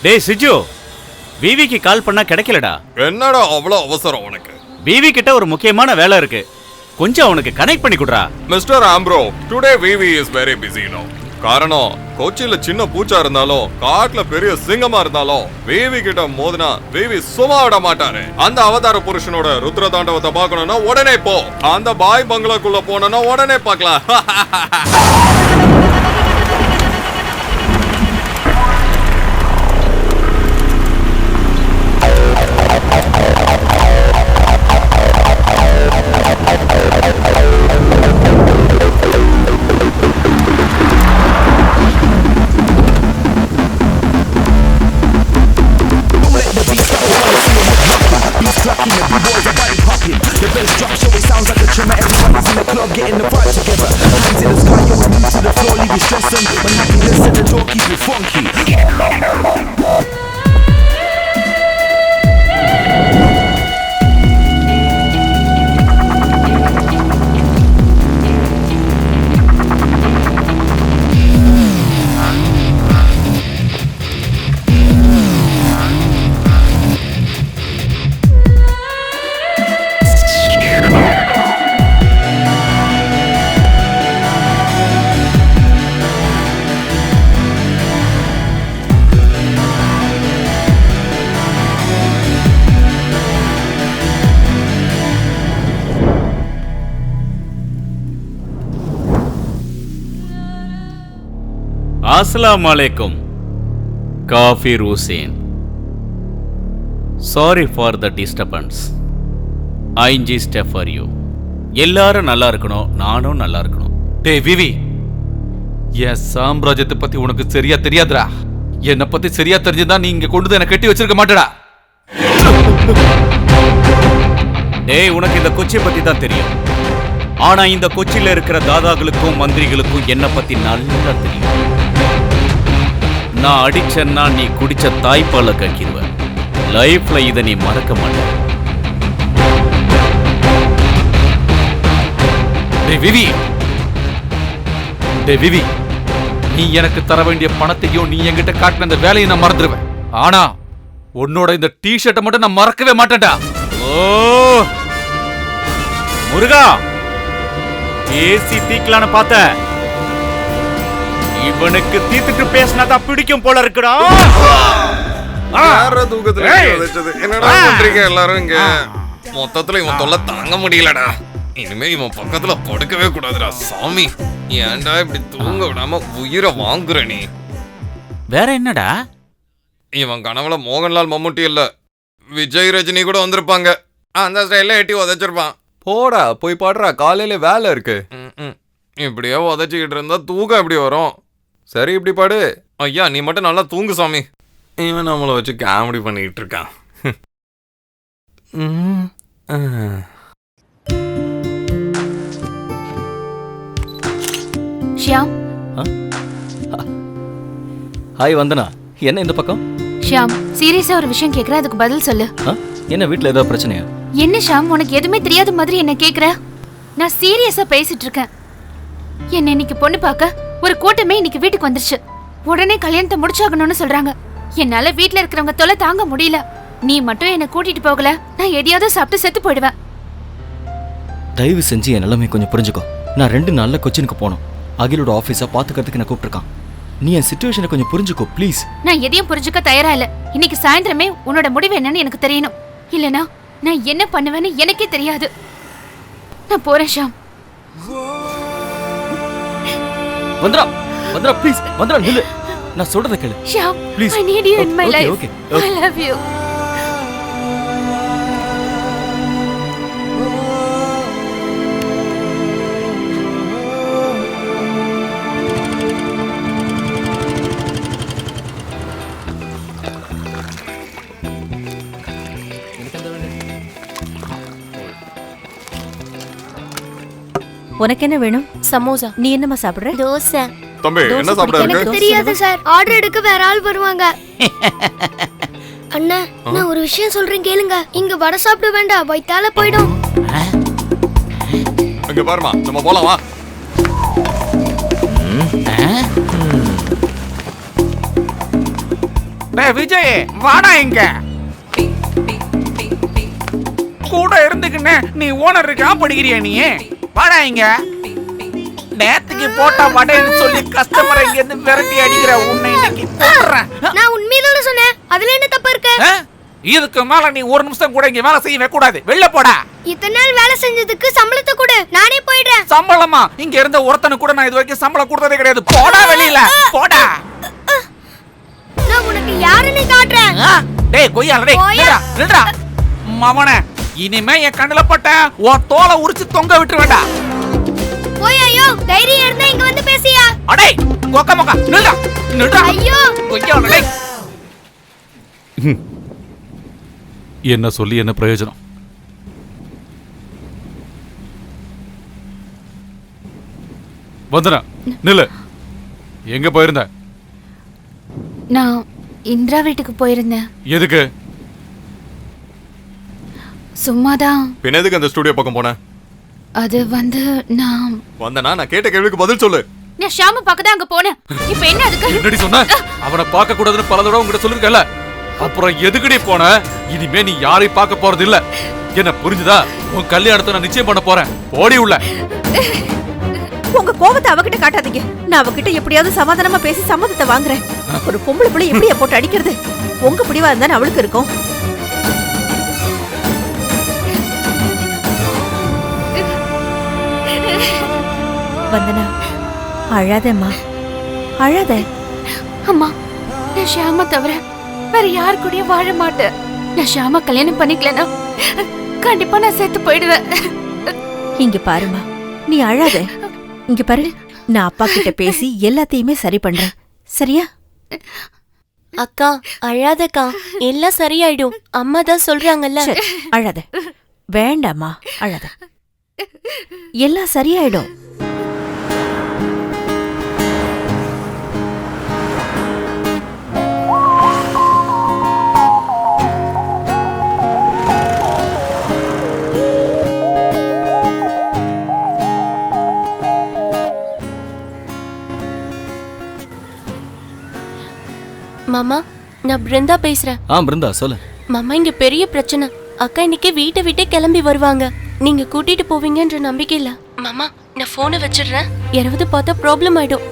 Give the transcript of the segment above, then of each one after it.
டேய் சிஜு, விவிக்கு கால் பண்ணா கிடைக்கலடா. என்னடா அவ்வளவு அவசரம் உனக்கு? விவி கிட்ட ஒரு முக்கியமான வேலை இருக்கு, கொஞ்சம் அவனுக்கு கனெக்ட் பண்ணி கொடுறா. Mister Ambro, today VV is very busy no. காரணம், கொச்சியில சின்ன பூச்சா இருந்தாலும் காட்டுல பெரிய சிங்கமா இருந்தாலும் விவி கிட்ட மோதினா விவி சும்மா விட மாட்டாரு. அந்த அவதார புருஷனோட ருத்ர தாண்டவத்தை பார்க்கணும்னா உடனே போ, அந்த பாய் பங்களாக்குள்ள போனா உடனே பார்க்கலாம். The bass drop so it sounds like a tremor. Everybody's in the club getting the vibe together. Hands in the sky, yo, knees to the floor, leave you stressing. When happiness at the door, keep it funky. அஸ்ஸலாமு அலைக்கும் காஃபிர் Hussain. Sorry for the disturbance. I just for you. எல்லாரும் நல்லா இருக்கணும், நானும் நல்லா இருக்கணும். டேய் விவி, என் சாம்ராஜ்யத்தை பத்தி உனக்கு சரியா தெரியாதுடா. என்னை பத்தி சரியா தெரிஞ்சுதான் நீ இங்க கொண்டு என்ன கட்டி வச்சிருக்க மாட்டடா. டேய், உனக்கு இந்த கொச்சியை பத்தி தான் தெரியும். ஆனா இந்த கொச்சியில இருக்கிற தாதாக்களுக்கும் மந்திரிகளுக்கும் என்ன பத்தி நல்லா தெரியும். நான் அடிச்சேன்னா நீ குடிச்ச தாய்ப்பால கக்கிடுவ. லைஃப்ல இதை நீ மறக்க மாட்ட. டேய் விவி, டேய் விவி, நீ எனக்கு தர வேண்டிய பணத்தையும் நீ என்கிட்ட காட்டின அந்த வேலையை நான் மறந்துடுவேன். ஆனா உன்னோட இந்த டி-ஷர்ட்டை மட்டும் நான் மறக்கவே மாட்டேன்டா. ஓ முருகா, பேசி தீக்கலான்னு பார்த்த, இவனுக்கு தீத்துட்டு பேசினாதான் பிடிக்கும் போல இருக்குடா. என்னடா பண்றீங்க எல்லாரும் இங்க? மொத்தத்துல இவன் தொல்லை தாங்க முடியலடா. இனிமே இவன் பக்கத்துல படுக்கவே கூடாதுடா. சாமி, ஏன்டா இப்படி தூங்க விடாம உயிரை வாங்குற நீ? வேற என்னடா? இவன் கனவுல மோகன்லால் மம்முட்டி இல்ல, விஜய் ரஜினி கூட வந்திருப்பாங்க. அந்த ஸ்டைல எட்டி உதைச்சிருப்பான். போடா போய் பாடுறா, காலையில வேலை இருக்கு. இப்படியே உதச்சிக்கிட்டு இருந்தா தூக்கம் எப்படி வரும்? சரி இப்படி பாடு. ஐயா நீ மட்டும் நல்லா தூங்கு சாமி. இவன் நம்மளை வச்சு காமெடி பண்ணிக்கிட்டு இருக்கான். ஷியாம். ஹாய் வந்தனா, என்ன இந்த பக்கம்? ஷியாம், சீரியஸா ஒரு விஷயம் கேக்குறேன், அதுக்கு பதில் சொல்லு. என்ன வீட்ல ஏதாவது பிரச்சனையா? என்ன ஷியாம், உனக்கு எதுவுமே தெரியாத மாதிரி என்ன கேக்குற? நான் சீரியஸா பேசிட்டு இருக்கேன். என்ன இன்னைக்கு பொண்ணு பார்க்க ஒரு கூட்டமே இன்னைக்கு வீட்டுக்கு வந்துருச்சு. உடனே கல்யாணத்தை முடிச்சாகணும்னு சொல்றாங்க. என்னால வீட்ல இருக்கிறவங்க தொலை தாங்க முடியல. நீ மட்டும் என்ன கூட்டிட்டு போகல, நான் எதையாவது சாப்பிட்டு செத்து போயிடுவேன். தயவு செஞ்சு என் நிலைமை கொஞ்சம் புரிஞ்சுக்கோ. நான் 2 நாள்ல கொச்சினுக்கு போகணும். அகிலோட ஆபீஸை பாத்துக்கிறதுக்கு நான் கூப்பிட்டுருக்கான். நீ என் சிச்சுவேஷனை கொஞ்சம் புரிஞ்சுக்கோ ப்ளீஸ். நான் எதையும் புரிஞ்சுக்க தயாரா இல்ல. இன்னைக்கு சாயந்தரமே உன்னோட முடிவு என்னன்னு எனக்கு தெரியணும். இல்லனா நான் என்ன பண்ணுவேன்னு எனக்கே தெரியாது. நான் போறேன் ஷாம். வந்தரா வந்தரா ப்ளீஸ், வந்தரா நில்லு. நான் சொல்றத கேளு Sham. Please. I need you in my life. Okay. I love you. உனக்கு என்ன வேணும்? சமோசா. நீ என்னமா சாப்பிடுற? தோசை. தம்பி என்ன சாப்பிட இருக்கு? எனக்கு தெரியாது சார், ஆர்டர் எடுக்க வேற ஆள் வருவாங்க. அண்ணா, நான் ஒரு விஷயம் சொல்றேன் கேளுங்க. இங்க வடை சாப்பிட வேண்டாம், வயித்தால போய்டும். அங்க பாருமா, நம்ம போலாம் வா. டேய் விஜய் வாடா இங்க. கூட இருந்துக்கின்னு நீ ஓனருக்கு படிக்கிறியா நீ? வாடா இங்க. நேத்துக்கு போட்டா வடைன்னு சொல்லி கஸ்டமரை இங்க இருந்து விரட்டி அடிக்கிற உன்னை இன்னைக்கு கொல்றேன். நான் உண்மையில சொன்னேன். அதுல என்ன தப்பு இருக்கு? இதுக்கு மேல நீ ஒரு நிமிஷம் கூட இங்க வேலை செய்யவே கூடாது. வெளில போடா. இத்தனை நாள் வேலை செஞ்சதுக்கு சம்பளத்தை கொடு. நானே போயிடுறேன். சம்பளமா? இங்க இருந்த ஒருத்தனுக்கு கூட நான் இது வரைக்கும் சம்பளம் கொடுத்ததே கிடையாது. போடா வெளியில. போடா. நான் உனக்கு யாருன்னு காட்டுறேன். டேய் கொய்யால டேய் நில்றா. மவனே இனிமே என் கண்ணுல பட்ட உன் தோலை உரிச்சு தொங்க விட்டு வேண்டாம். போய்யோ தைரியம் இருந்தா இங்க வந்து பேசியா. அடே கொக்க மொக்க நில்றா. ஐயோ கொய்யால டேய். என்ன சொல்லி என்ன பிரயோஜனம்? வந்தனா நில்லு. எங்க போயிருந்த? நான் இந்திரா வீட்டுக்கு போயிருந்தேன். எதுக்கு? சும்மாதான். பின்ன எதுக்கு அந்த ஸ்டுடியோ பக்கம் போன? அது வந்து நான் நான் கேட்ட கேள்விக்கு பதில் சொல்லு. நான் ஷாம பார்க்க தான் அங்க போனேன். இப்போ என்ன அதுக்கு? என்னடி சொன்ன? அவனை பார்க்க கூடாதுன்னு பல தடவை உங்ககிட்ட சொல்லிருக்கல. அப்புறம் எதுக்குடி போன? இனிமே நீ யாரையும் பார்க்க போறது இல்ல. என்ன புரிஞ்சுதா? உன் கல்யாணத்தை நான் நிச்சயம் பண்ண போறேன். ஓடி உள்ள. உங்க கோபத்தை அவகிட்ட காட்டாதீங்க. நான் அவகிட்ட எப்படியாவது சமாதானமா பேசி சம்மதத்தை வாங்குறேன். ஒரு பொம்பளை பிள்ளை எப்படியா போட்டு அடிக்கிறது? உங்க பிடிவா இருந்தா அவளுக்கு இருக்கும். வந்தனா அழாதம்மா, அழாத. அம்மா நான் ஷாம தவிர வேற யாரு கூடயும் வாழ மாட்டேன். நான் ஷாம கல்யாணம் பண்ணிக்கலனா கண்டிப்பா நான் செத்து போயிடுவேன். இங்க பாருமா, நீ அழாத. இங்க பாரு, நான் அப்பா கிட்ட பேசி எல்லாத்தையுமே சரி பண்றேன். சரியா? அக்கா அழாதக்கா, எல்லாம் சரியாயிடும். அம்மா தான் சொல்றாங்கல்ல. அழாத. வேண்டாமா, அழாத. எல்லாம் சரியாயிடும். மாமா, நான் பிருந்தா பேசுறேன். பிருந்தா சொல்லு. மாமா, இங்க பெரிய பிரச்சனை. அக்கா இன்னைக்கு வீட்டை விட்டே கிளம்பி வருவாங்க. நீங்க கூட்டிட்டு போவீங்கன்ற நம்பிக்கை இல்ல. மாமா, நான் போனை வச்சிடுறேன். யாராவது பார்த்தா ப்ராப்ளம் ஆயிடும்.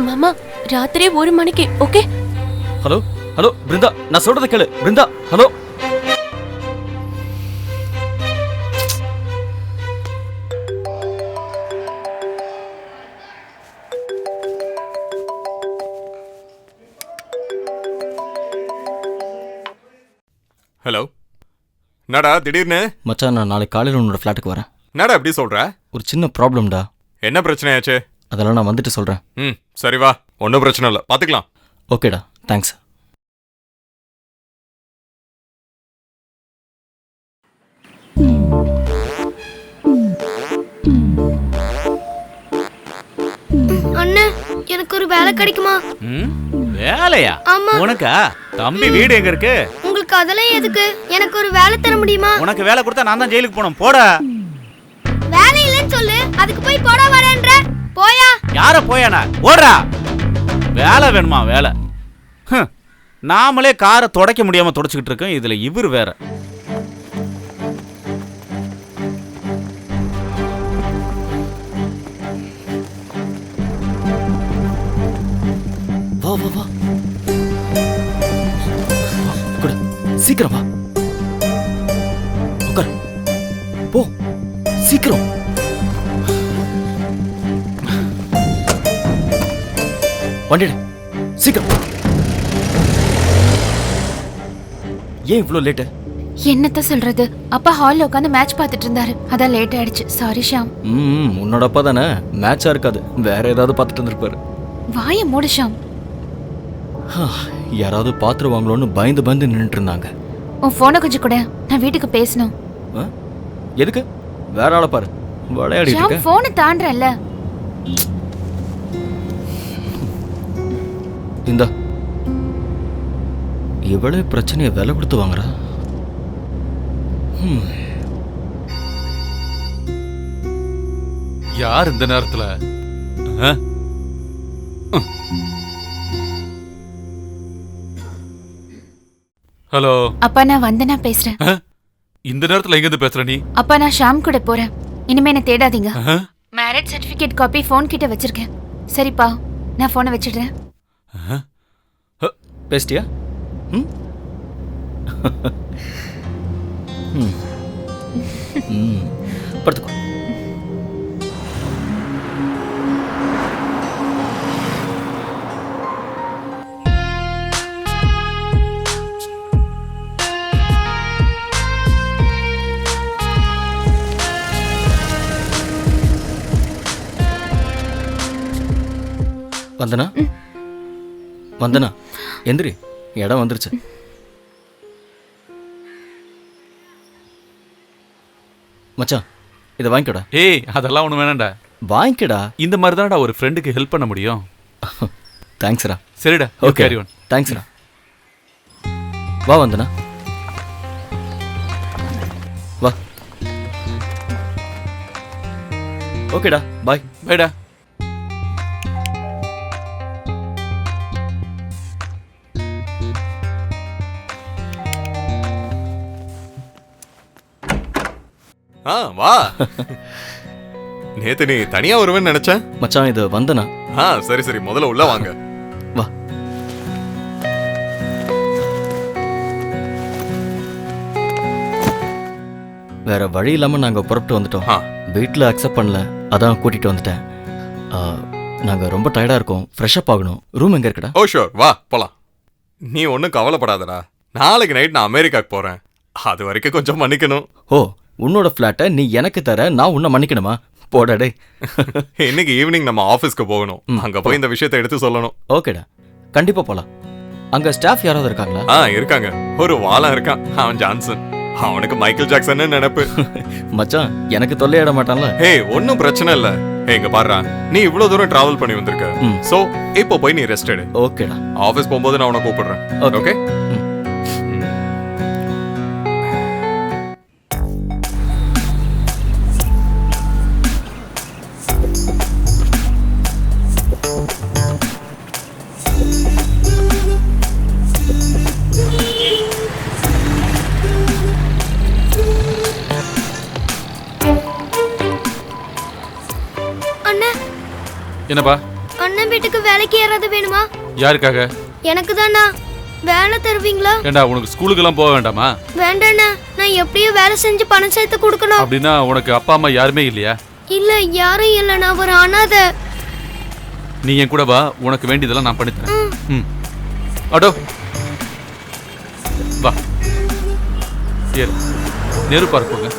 மாமா, ராத்திரி 1 மணிக்கு. ஓகே? ஹலோ ஹலோ பிருந்தா, நான் சொல்றத கேளு. பிருந்தா ஹலோ. ஹலோ. என்னடா திடீர்னு? மச்சான், நான் நாளைக்கு காலையில் உன்னோட ஃப்ளாட்டுக்கு வரேன். என்னடா எப்படி சொல்ற? ஒரு சின்ன ப்ராப்ளம்டா. என்ன பிரச்சனையாச்சு? அதெல்லாம் நான் வந்துட்டு சொல்றேன். சரி வா, ஒன்றும் பிரச்சனை இல்லை, பார்த்துக்கலாம். ஓகேடா, தேங்க்ஸ். அண்ணே, எனக்கு ஒரு வேலை கிடைக்குமா? வேலையா? ஆமா. உனக்கா? தம்பி வீடு எங்க இருக்கு? உங்களுக்கு அதெல்லாம் எதுக்கு? எனக்கு ஒரு வேலை தர முடியுமா? உனக்கு வேலை கொடுத்தா நான் தான் ஜெயிலுக்கு போகணும். போடா. வேலை இல்லைன்னு சொல்லு, அதுக்கு போய் போடா வரேன்ற. போயா. யார போயானா? ஓடுறா. வேலை வேணுமா? வேலை. நாமளே காரை துடைக்க முடியாம துடைச்சுக்கிட்டு இருக்கோம், இதுல இவர் வேற. வா வா வா, கூட சீக்கிரம் வா. உட்கார். போ சீக்கிரம். வண்டிடு சீக்கிரம். ஏன் இவ்வளோ லேட்டு? என்னத்த சொல்றது, அப்பா ஹால்ல உட்காந்து மேட்ச் பார்த்துட்டு இருந்தாரு, அதான் லேட் ஆயிடுச்சு. சாரி ஷாம். உன்னோட அப்பா தானே, மேட்சா இருக்காது, வேற ஏதாவது பார்த்துட்டு இருந்திருப்பாரு. வாய மூடு ஷாம். யாராவது பாத்துருவாங்களோன்னு பயந்து பயந்து நின்றுட்டு இருந்தாங்க. உன் போனை கொஞ்சம் கூட, நான் வீட்டுக்கு பேசணும். எதுக்கு? வேற ஆளை பாரு, விளையாடிட்டு இருக்க. போனை தாண்டறல்ல. இந்த இவ்வளவு பிரச்சனையை விலை கொடுத்து வாங்குறா. யார் இந்த நேரத்துல? ஹலோ அப்பா நான் வந்தனா பேசுறேன். இந்த நேரத்துல எங்க இருந்து பேசுற நீ? அப்பா நான் ஷாம் கூட போறேன். இனிமே என்ன தேடாதீங்க. ஆ? மேரேஜ் சர்டிபிகேட் காப்பி ஃபோன் கிட்ட வச்சிருக்கேன். சரிப்பா, நான் போனை வச்சிடுறேன். பேசிட்டியா? ம் ம். ம். படுத்துக்கோ. வந்தனா வந்தனா எந்திரி, இடம் வந்துருச்சு. மச்சான் இதை வாங்கிக்கடா. ஏய் அதெல்லாம் ஒண்ணு வேணாம்டா. வாங்கிக்கடா. இந்த மாதிரி தான்டா ஒரு ஃப்ரெண்டுக்கு ஹெல்ப் பண்ண முடியும். தேங்க்ஸ்ரா. சரிடா, ஓகே கேரி ஆன். தேங்க்ஸ்ரா. வா வந்தனா வா. ஓகேடா, பாய். பைடா. வா. நேத்து நீ தனியா வருவேன்னு நினைச்சேன். மச்சான் இது வந்தனா. சரி சரி, முதல்ல உள்ள வாங்க. வா. வேற வழி இல்லாம நாங்க புறப்பட்டு வந்துட்டோம். வீட்டில் அக்செப்ட் பண்ணல, அதான் கூட்டிட்டு வந்துட்டேன். நாங்க ரொம்ப டயர்டா இருக்கோம், ஃப்ரெஷ் அப் ஆகணும். ரூம் எங்க இருக்குடா? ஓ ஷூர், வா போலாம். நீ ஒன்றும் கவலைப்படாதடா. நாளைக்கு நைட் நான் அமெரிக்காக்கு போறேன். அது வரைக்கும் கொஞ்சம் மன்னிக்கணும். ஓ, உன்னோட ஃப்ளாட்டை நீ எனக்கு தர, நான் உன்னை மன்னிக்கணுமா? போடாடே. இன்னைக்கு ஈவினிங் நம்ம ஆஃபீஸ்க்கு போகணும். அங்க போய் இந்த விஷயத்தை எடுத்து சொல்லணும். ஓகேடா, கண்டிப்பா போலாம். அங்க ஸ்டாஃப் யாராவது இருக்காங்களா? இருக்காங்க. ஒரு வாளம் இருக்கான், அவன் ஜான்சன். அவனுக்கு மைக்கேல் ஜாக்சன் நினைப்பு. மச்சான் எனக்கு தொல்லையிட மாட்டான்ல? ஒன்னும் பிரச்சனை இல்ல. இங்க பாரு, நீ இவ்வளவு தூரம் டிராவல் பண்ணி வந்திருக்க. சோ இப்போ போய் நீ ரெஸ்ட் எடு. ஓகேடா. ஆபீஸ் போகும்போது நான் உன்னை கூப்பிடுறேன். ஓகே? என்னப்பா? அண்ணன் வீட்டுக்கு வேலைக்கு யாராவது வேணுமா? யாருக்காக? எனக்கு தானா. வேலை தருவீங்களா? ஏண்டா உனக்கு ஸ்கூலுக்கு எல்லாம் போக வேண்டாமா? வேண்டாண்ணா, நான் எப்படியும் வேலை செஞ்சு பணம் சேர்த்து கொடுக்கணும். அப்படின்னா உனக்கு அப்பா அம்மா யாருமே இல்லையா? இல்ல, யாரும் இல்ல, நான் ஒரு அனாதை. நீ என் கூட வா, உனக்கு வேண்டியதெல்லாம் நான் பண்ணித்தரேன். ம். அடோ வா. ஏறு. நேரு பார்க் போங்க.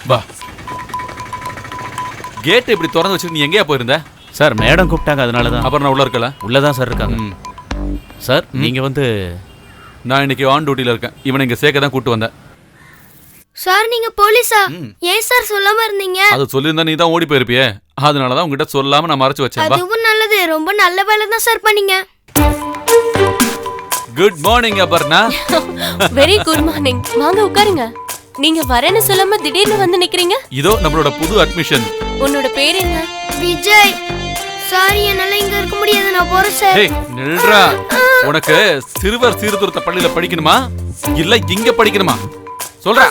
வா. கேட் இப்படி திறந்து வச்சுட்டு நீ எங்கேயா போயிருந்த? சார் மேடம் கூப்பிட்டாங்க, அதனால தான். அப்புறம் நான் உள்ள இருக்கல. உள்ளதான் சார் இருக்காங்க. சார் நீங்க வந்து நான் இன்னைக்கு ஆன் டியூட்டில இருக்கேன். இவனை இங்க சேர்க்க தான் கூட்டு வந்தேன். சார் நீங்க போலீஸா? ஏன் சார் சொல்லாம இருந்தீங்க? அது சொல்லியிருந்தா நீ தான் ஓடி போயிருப்பியே, அதனால தான் உங்ககிட்ட சொல்லாம நான் மறைச்சு வச்சேன். அதுவும் நல்லது, ரொம்ப நல்ல வேலை தான் சார் பண்ணீங்க. Good morning Aparna. Very good morning. வாங்க உட்காருங்க. நீங்க வரேன்னு சொல்லாம திடீர்னு வந்து நிக்கிறீங்க. இதோ நம்மளோட புது அட்மிஷன். உன்னோட பேர் என்ன? விஜய். சாரி, என்னால இங்க இருக்க முடியாது, நான் போறேன் சார். ஏய் நில்றா. உனக்கு சிறுவர் சீர்திருத்த பள்ளியில படிக்கணுமா இல்ல இங்க படிக்கணுமா? சொல்றா.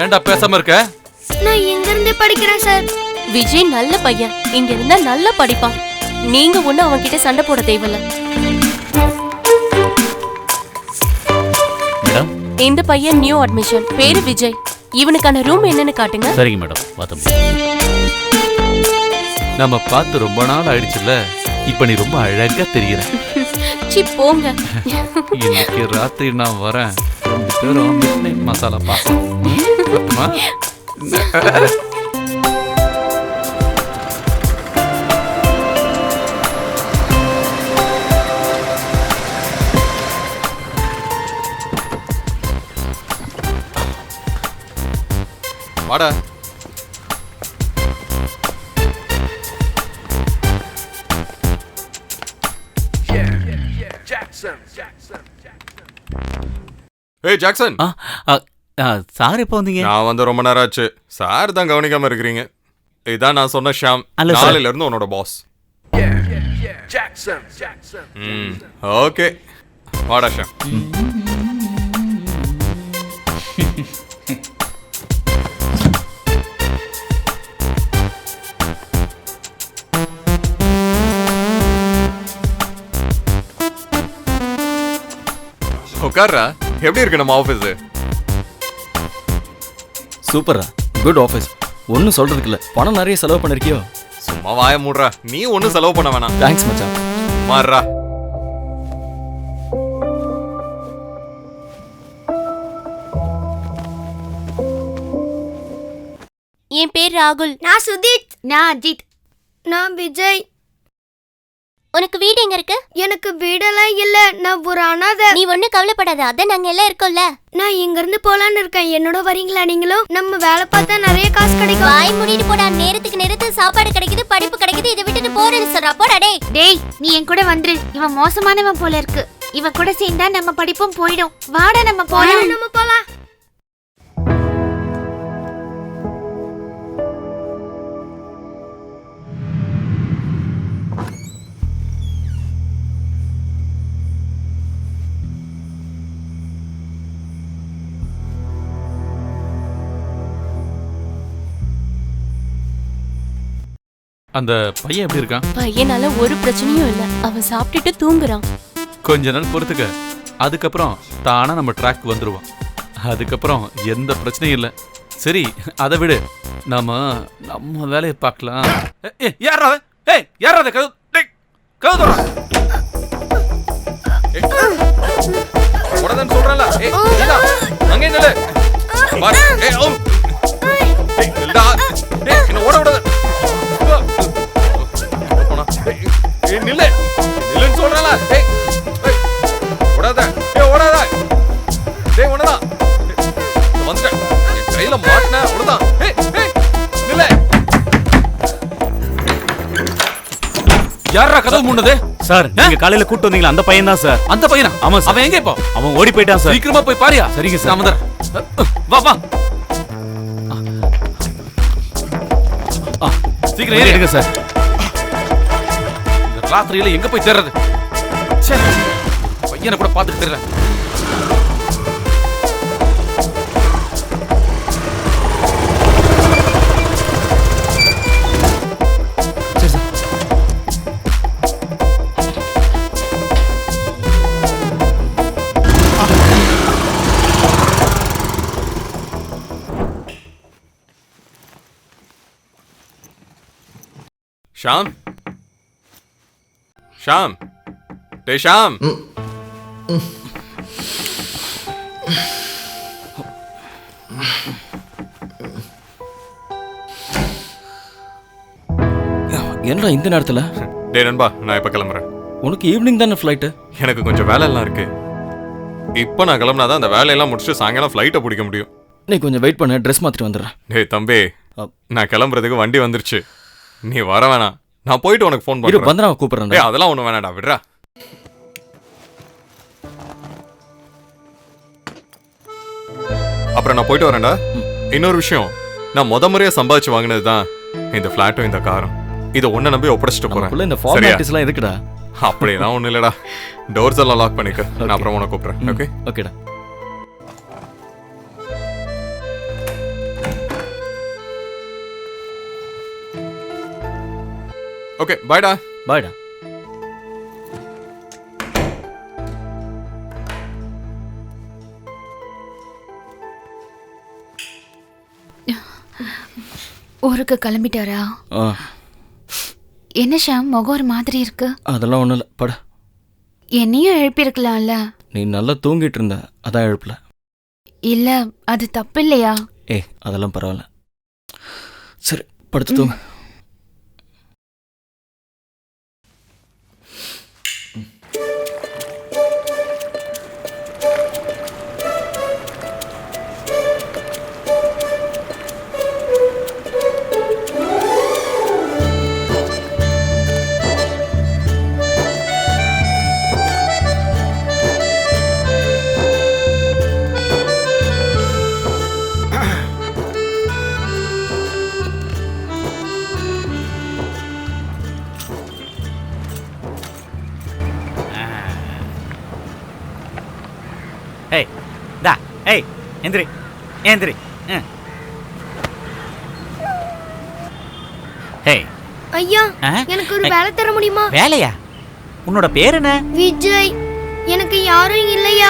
ஏன்டா பேசாம இருக்க? நான் இங்க இருந்தே படிக்கிறேன் சார். விஜய் நல்ல பையன், இங்க இருந்தா நல்லா படிப்பான். நீங்க ஒண்ணு அவன் கிட்ட சண்டை போட தேவையில்ல. மேடம், இந்த பையன் நியூ அட்மிஷன், பேரு விஜய். இவனுக்கான ரூம் என்னன்னு காட்டுங்க. சரிங்க மேடம். வாத்தம். நம்ம பார்த்து ரொம்ப நாள் ஆயிடுச்சுல்ல, இப்ப நீ ரொம்ப அழகா தெரியற. சி போங்க. இன்னைக்கு ராத்திரி நான் வரேன். 2 பேரும் மிட்நைட் மசாலா பாசம். வாடா. ஏய் ஜாக்சன், சார் எப்போ வந்தீங்க? நான் வந்து ரொம்ப நேரம் ஆச்சு. சார் தான் கவனிக்காம இருக்கிறீங்க. இதான் நான் சொன்ன ஷாம், நாளையில இருந்து உன்னோட பாஸ். ஓகே, வாடா ஷாம். உட்கார்றா. எப்படி இருக்கு நம்ம ஆஃபீஸ்? சூப்பரா, குட் ஆஃபீஸ். ஒன்றும் சொல்றதுக்கு இல்லை, பணம் நிறைய செலவு பண்ணிருக்கியோ? சும்மா வாய மூடுறா. நீ ஒன்னும் செலவு பண்ண வேணாம். தேங்க்ஸ் மச்சான். மாறுறா. என் பேர் ராகுல். நான் சுதீத். நான் அஜித். நான் விஜய். உனக்கு வீடு எங்க இருக்கு? எனக்கு வீடெல்லாம் இல்ல, நான் ஒரு அனாதை. நீ ஒன்னும் கவலைப்படாத, அதான் நாங்க எல்லாம் இருக்கோம்ல. நான் இங்க இருந்து போலான்னு இருக்கேன். என்னோட வரீங்களா நீங்களும்? நம்ம வேலை பார்த்தா நிறைய காசு கிடைக்கும். வாய் மூடிட்டு போடா. நேரத்துக்கு சாப்பாடு கிடைக்குது, படிப்பு கிடைக்குது, இதை விட்டுட்டு போறேன்னு சொல்றா. போடா டேய். டேய், நீ என் கூட வந்துரு. இவன் மோசமானவன் போல இருக்கு. இவன் கூட சேர்ந்தா நம்ம படிப்பும் போயிடும். வாடா நம்ம போலாம். நம்ம போலாம். அந்த பையன் எப்படி இருக்கான்? பையனால ஒரு பிரச்சனையும் இல்ல. அவன் சாப்பிட்டுட்டு தூங்குறான். கொஞ்ச நாள் பொறுத்துக்க, அதுக்கப்புறம் தானா நம்ம ட்ராக் வந்துருவான். அதுக்கப்புறம் எந்த பிரச்சனையும் இல்லை. சரி, அதை விடு, நம்ம வேலையை பார்க்கலாம். யாரா? ஏய், யாரா? கதவு உடனே சொல்றல. ஏய் நீடா, அங்க நில்லு. பாரு. ஏய் ஓ. ஏய் நில்டா. ஏய் என்ன ஓட ஓட. போடா. ஏய் நில்லு. நில்லுன்னு சொல்றல. ஏய். ஓடாத. ஏய் ஓடாத. டேய் ஓடடா. வந்துட்ட. என் கையில மாட்டன ஓடடா. ஏய் ஏய் நில்லு. யாரா கதவு மூடுனது? சார், நீங்க காலையில கூட்டு வந்தீங்களா அந்த பையன் தான் சார். அந்த பையனா? ஆமா சார். அவன் எங்க இப்போ? அவன் ஓடி போயிட்டான் சார். சீக்கிரமா போய் பாரியா? சரிங்க சார். நான் வந்துறேன். வா வா. சீக்கிரம் ஏறி எடுங்க சார். இந்த ராத்திரியில எங்க போய் தேடுறது? சரி, பையனை கூட பார்த்துட்டு தேடுறேன். சரி சார். ஷாம். ஷாம். டேய் ஷாம். என்னடா இந்த நேரத்துல? டேய் நண்பா, நான் இப்ப கிளம்புறேன். உனக்கு ஈவினிங் தானே ஃப்ளைட்டு? எனக்கு கொஞ்சம் வேலை எல்லாம் இருக்கு. இப்போ நான் கிளம்புனாதான் அந்த வேலையெல்லாம் முடிச்சுட்டு சாயங்காலம் ஃப்ளைட்டை பிடிக்க முடியும். நீ கொஞ்சம் வெயிட் பண்ண, ட்ரெஸ் மாத்திட்டு வந்துடுறேன். டேய் தம்பி, நான் கிளம்புறதுக்கு வண்டி வந்துருச்சு. நீ வர வேணாம், நான் போயிட்டு உனக்கு ஃபோன் இரு, பண்றேன். பந்தனா கூப்பிடுறேன். டேய் அதெல்லாம் ஒண்ணும் வேணாடா, விடுறா. அப்புறம் நான் போயிட்டு வரேன்டா. இன்னொரு விஷயம், நான் முறையா சம்பாதிச்சு வாங்கினது தான் இந்த ஃபிளாட்டும் இந்த காரும். இதை ஒன்ன நம்பி ஒப்படைச்சிட்டு போறேன். இந்த ஃபார்மாலிட்டிஸ் எல்லாம் எதுக்குடா? அப்படியெல்லாம் ஒண்ணும் இல்லடா. டோர்ஸ் எல்லாம் லாக் பண்ணிக்க. நான் அப்புறம் உனக்கு கூப்பிடுறேன். ஓகே ஓகேடா. ஓகே பாய்டா. பாய்டா. ஊருக்கு கிளம்பிட்டாரா? என்ன ஷாம், முகம் ஒரு மாதிரி இருக்கு. அதெல்லாம் ஒண்ணும் இல்லை, பட. என்னையும் எழுப்பியிருக்கலாம்ல. நீ நல்லா தூங்கிட்டு இருந்த, அதான் எழுப்பல. இல்ல, அது தப்பு இல்லையா? ஏய் அதெல்லாம் பரவாயில்ல. சரி, படுத்து தூங்க. ஏய் எந்திரி எந்திரி. ஹே ஐயா ஆ? எனக்கு ஒரு வேலை தர முடியுமா? வேலையா? உன்னோட பேர் என்ன? விஜய். எனக்கு யாரும் இல்லையா?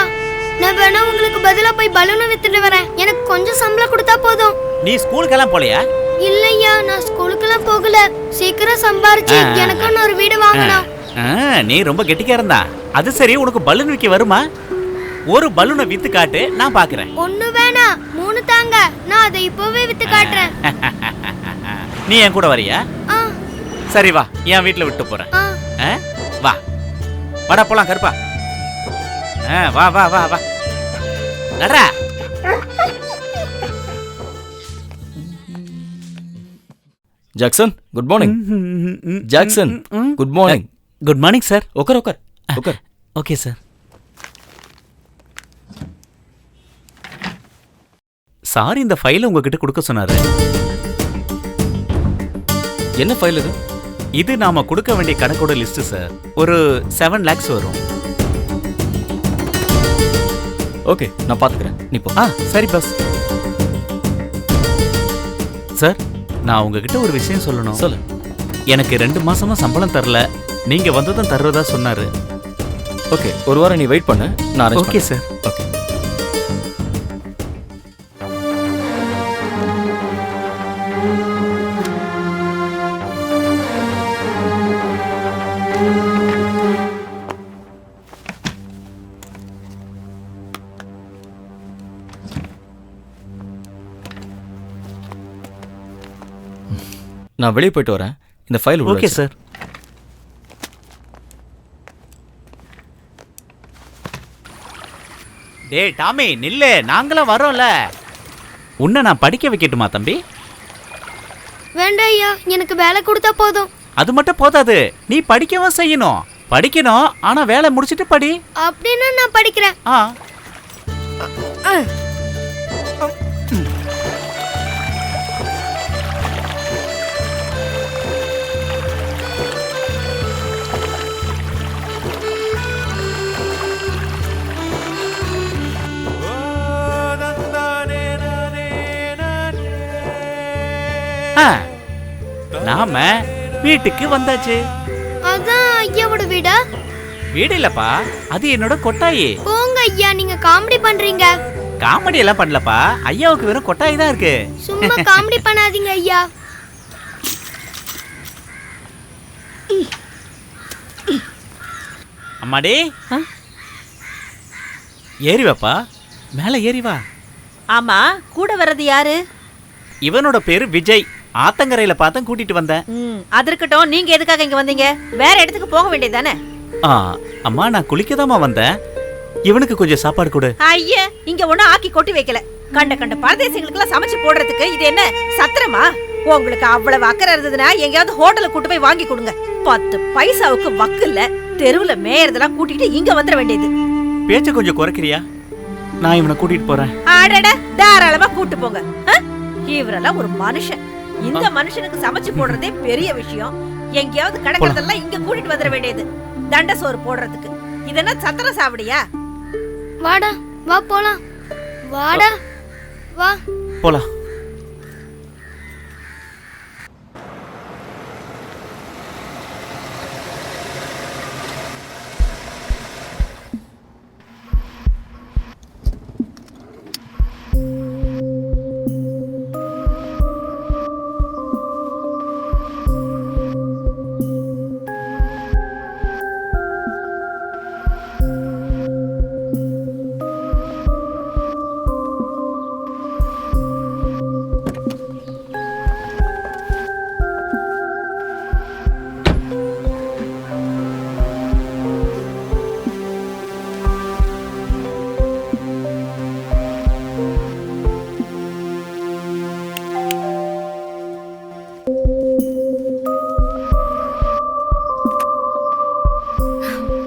நான் வேணா உங்களுக்கு பதிலா போய் பலூனை வித்துட்டு வரேன். எனக்கு கொஞ்சம் சம்பளம் கொடுத்தா போதும். நீ ஸ்கூலுக்கெல்லாம் போலையா? இல்லையா, நான் ஸ்கூலுக்கெல்லாம் போகல. சீக்கிரம் சம்பாரிச்சு எனக்குன்னு ஒரு வீடு வாங்கணும். நீ ரொம்ப கெட்டிக்காரன் தான். அது சரி, உனக்கு பலூன் விற்க வருமா? ஒரு பலூனை வித்து காட்டு, நான் பாக்குறேன். ஒண்ணு வேணாம், 3 தாங்க. நான் அதை இப்பவே வித்து காட்டுறேன். நீ என் கூட வரியா? சரி வா, என் வீட்டுல விட்டு போறேன். வா வாடா போலாம் கருப்பா. வா வா வா வா நடரா. Jackson good morning. Jackson good morning. Good morning sir. உட்கார் உட்கார் உட்கார். Okay sir. சார் இந்த ஃபைலை உங்ககிட்ட கொடுக்க சொன்னாரு. என்ன ஃபைல் இது? இது நாம கொடுக்க வேண்டிய கணக்கோட லிஸ்ட் சார். ஒரு 7 lakhs வரும். ஓகே, நான் பாத்துக்கிறேன். நீ போ. சரி பஸ். சார், நான் உங்ககிட்ட ஒரு விஷயம் சொல்லணும். சொல்லு. எனக்கு 2 மாசமா சம்பளம் தரல. நீங்க வந்ததும் தர்றதா சொன்னாரு. ஓகே, ஒரு வாரம் நீ வெயிட் பண்ணு, நான் அரேஞ்ச் ஓகே பண்றேன். சார். ஓகே. நான் வெளியே போயிட்டு வரேன். இந்த ஃபைல் ஓகே சார். டேய் டாமி நில்லு, நாங்களும் வரோம்ல. உன்னை நான் படிக்க வைக்கட்டுமா தம்பி? வேண்டாம் ஐயா, எனக்கு வேலை கொடுத்தா போதும். அது மட்டும் போதாது, நீ படிக்கவும் செய்யணும். படிக்கணும், ஆனா வேலை முடிச்சிட்டு படி. அப்படின்னா நான் படிக்கிறேன். நாம வீட்டுக்கு வந்தாச்சு. அதான் ஐயாவோட வீடா? வீடு இல்லப்பா, அது என்னோட கொட்டாயி. போங்க ஐயா, நீங்க காமெடி பண்றீங்க. காமெடி எல்லாம் பண்ணலப்பா, ஐயாவுக்கு வெறும் கொட்டாயி தான் இருக்கு. சும்மா காமெடி பண்ணாதீங்க ஐயா. அம்மாடி, ஏறி வாப்பா, மேல ஏறி வா. ஆமா, கூட வர்றது யாரு? இவனோட பேரு விஜய். ஆத்தங்கரையில பார்த்தா கூட்டிட்டு வந்தேன். அது இருக்கட்டும், நீங்க எதுக்காக இங்க வந்தீங்க? வேற இடத்துக்கு போக வேண்டியதானே? அம்மா, நான் குளிக்கதாமா வந்தேன். இவனுக்கு கொஞ்சம் சாப்பாடு கொடு. ஐயா, இங்க ஒண்ணும் ஆக்கி கொட்டி வைக்கல. கண்ட கண்ட பரதேசிகளுக்கு எல்லாம் சமைச்சு போடுறதுக்கு இது என்ன சத்திரமா? உங்களுக்கு அவ்வளவு அக்கறை இருந்ததுன்னா எங்கயாவது ஹோட்டலுக்கு கூட்டு போய் வாங்கி கொடுங்க. 10 பைசாவுக்கு வக்கு இல்ல. தெருவுல மேயறதெல்லாம் கூட்டிட்டு இங்க வந்துட வேண்டியது. பேச்ச கொஞ்சம் குறைக்கிறியா? நான் இவனை கூட்டிட்டு போறேன். ஆடட, தாராளமா கூட்டு போங்க. இவரெல்லாம் ஒரு மனுஷன். இந்த மனுஷனுக்கு சமைச்சு போடுறதே பெரிய விஷயம். எங்கயாவது கிடக்கிறதெல்லாம் இங்க கூட்டிட்டு வந்துட வேண்டியது. தண்ட சோறு போடுறதுக்கு இதென்ன சத்திர சாவடியா? வாடா, வா போலாம். வாடா, வா போலாம்.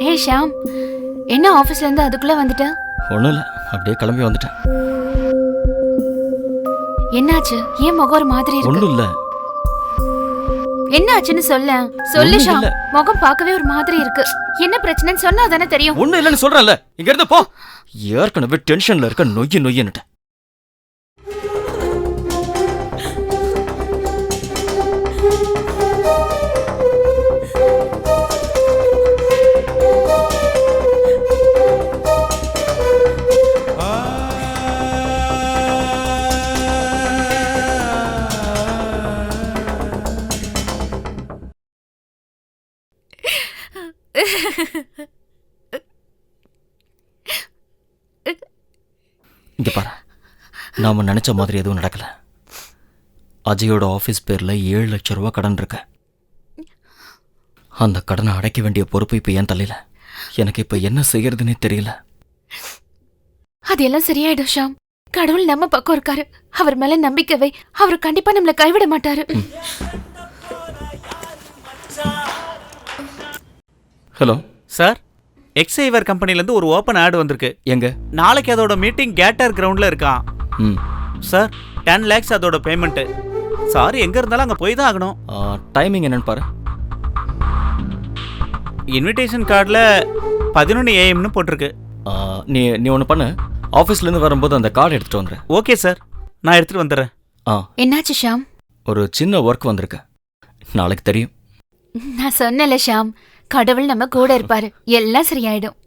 ஹே ஷாம், என்ன ஆபீஸ்ல இருந்து அதுக்குள்ள வந்துட்ட? ஒன்றும் இல்லை, அப்படியே கிளம்பி வந்துட்டேன். என்னாச்சு? ஏன் முகம் ஒரு மாதிரி இருக்கு? ஒன்றும் இல்லை. என்னாச்சுன்னு சொல்ல. சொல்லு ஷாம், முகம் பார்க்கவே ஒரு மாதிரி இருக்கு. என்ன பிரச்சனைன்னு சொன்னா தானே தெரியும். ஒன்றும் இல்லைன்னு சொல்றேன்ல, இங்க இருந்து போ. ஏற்கனவே டென்ஷன்ல இருக்க நொய்யுன்னுட்டேன். இங்க பாரு, நாம நினைச்ச மாதிரி எதுவும் நடக்கல. அஜயோட ஆஃபீஸ் பேர்ல 7 லட்சம் ரூபா கடன் இருக்கு. அந்த கடனை அடைக்க வேண்டிய பொறுப்பு இப்ப என் தலையில. எனக்கு இப்ப என்ன செய்யறதுன்னே தெரியல. அதெல்லாம் சரியாயிடும் ஷாம். கடவுள் நம்ம பக்கம் இருக்காரு. அவர் மேல நம்பிக்கை வை. அவர் கண்டிப்பா நம்மள கைவிட மாட்டாரு. ஹலோ சார், எக்ஸைவர் கம்பெனிலேருந்து ஒரு ஓப்பன் ஆட் வந்திருக்கு. எங்க? நாளைக்கு அதோட மீட்டிங் கேட்டர் கிரவுண்டில் இருக்கான். ம் சார், 10 lakhs அதோட பேமெண்ட்டு. சார், எங்கே இருந்தாலும் அங்கே போய் தான் ஆகணும். டைமிங் என்னன்னு பாரு. இன்விடேஷன் கார்டில் 11 AM போட்டிருக்கு. நீ நீ ஒன்று பண்ணு, ஆஃபீஸ்லேருந்து வரும்போது அந்த கார்டு எடுத்துகிட்டு வந்துடுறேன். ஓகே சார், நான் எடுத்துகிட்டு வந்துடுறேன். என்னாச்சு ஷாம்? ஒரு சின்ன ஒர்க் வந்திருக்கு, நாளைக்கு தெரியும். நான் சொன்னல ஷாம், கடவுள் நம்ம கூட இருப்பாரு. எல்லாம் சரியாயிடும்.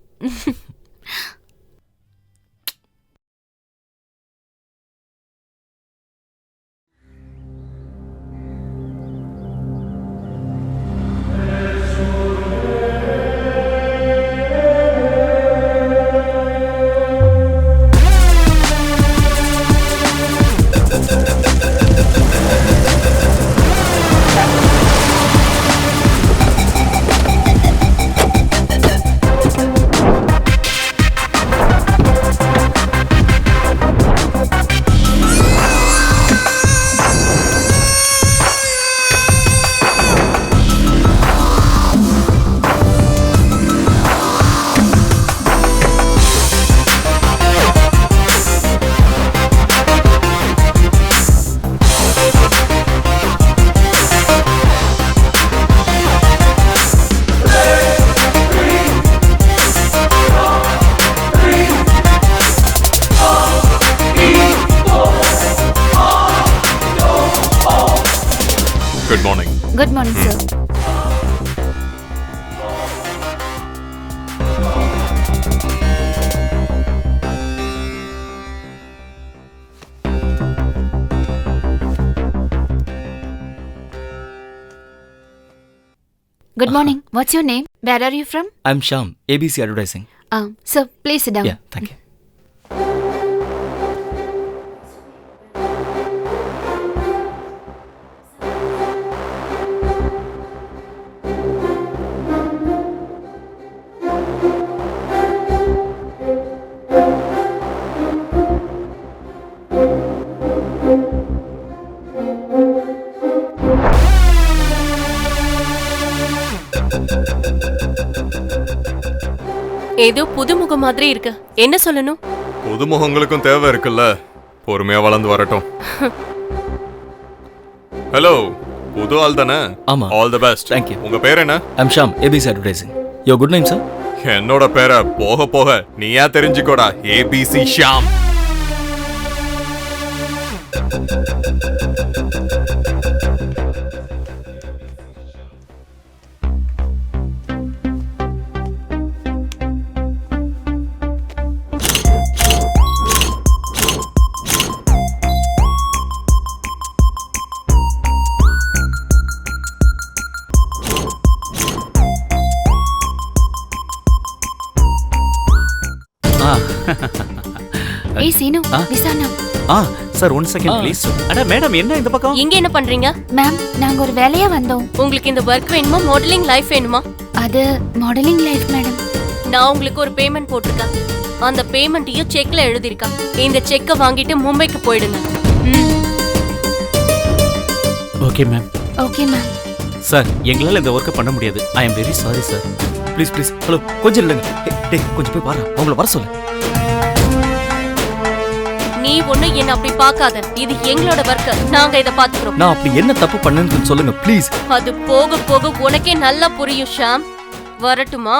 Good morning. Good morning sir. Good morning. What's your name? Where are you from? I'm Shyam, ABC Advertising. Sir, please sit down. Yeah, thank you. ஏதோ புதுமுகம் மாதிரி இருக்கு. என்ன சொல்லணும்? புதுமுகங்களுக்கும் தேவை இருக்குல்ல, பொறுமையா வளர்ந்து வரட்டும். ஹலோ, புது ஆள் தானே? ஆமா. All the best. Thank you. உங்க பேர் என்ன? I'm Shyam, ABC Advertising. Your good name, sir? என்னோட பேரை போக போக நீயா தெரிஞ்சுக்கோடா. ABC ஷாம். ஏய் சீனு, விசானா. Sir, 1 second please. அட மேடம், என்ன இந்த பக்கம்? இங்க என்ன பண்றீங்க? மேம், நாங்க ஒரு வேலையா வந்தோம். உங்களுக்கு இந்த ஒர்க் வேணுமா, மாடலிங் லைஃப் வேணுமா? அது மாடலிங் லைஃப் மேடம். நான் உங்களுக்கு ஒரு பேமெண்ட் போட்டிருக்கேன். அந்த பேமெண்ட்டையும் செக்ல எழுதிருக்கேன். இந்த செக்கை வாங்கிட்டு மும்பைக்கு போயிடுங்க. Okay ma'am. Okay ma'am. Sir, எங்களால் இந்த ஒர்க்கை பண்ண முடியாது. I am very sorry sir. Please please. Hello, கொஞ்சம் இல்லைங்க. டேய், கொஞ்சம் போய் பாரு, அவங்கள வர சொல்லு. நீ ஒண்ணு என்ன அப்படி பார்க்காத. இது எங்களோட ஒர்க். நாங்க இத பாத்துக்கிறோம். நான் அப்படி என்ன தப்பு பண்ணேன்னு சொல்லுங்க ப்ளீஸ். அது போக போக உனக்கே நல்லா புரியும் ஷாம். வரட்டுமா?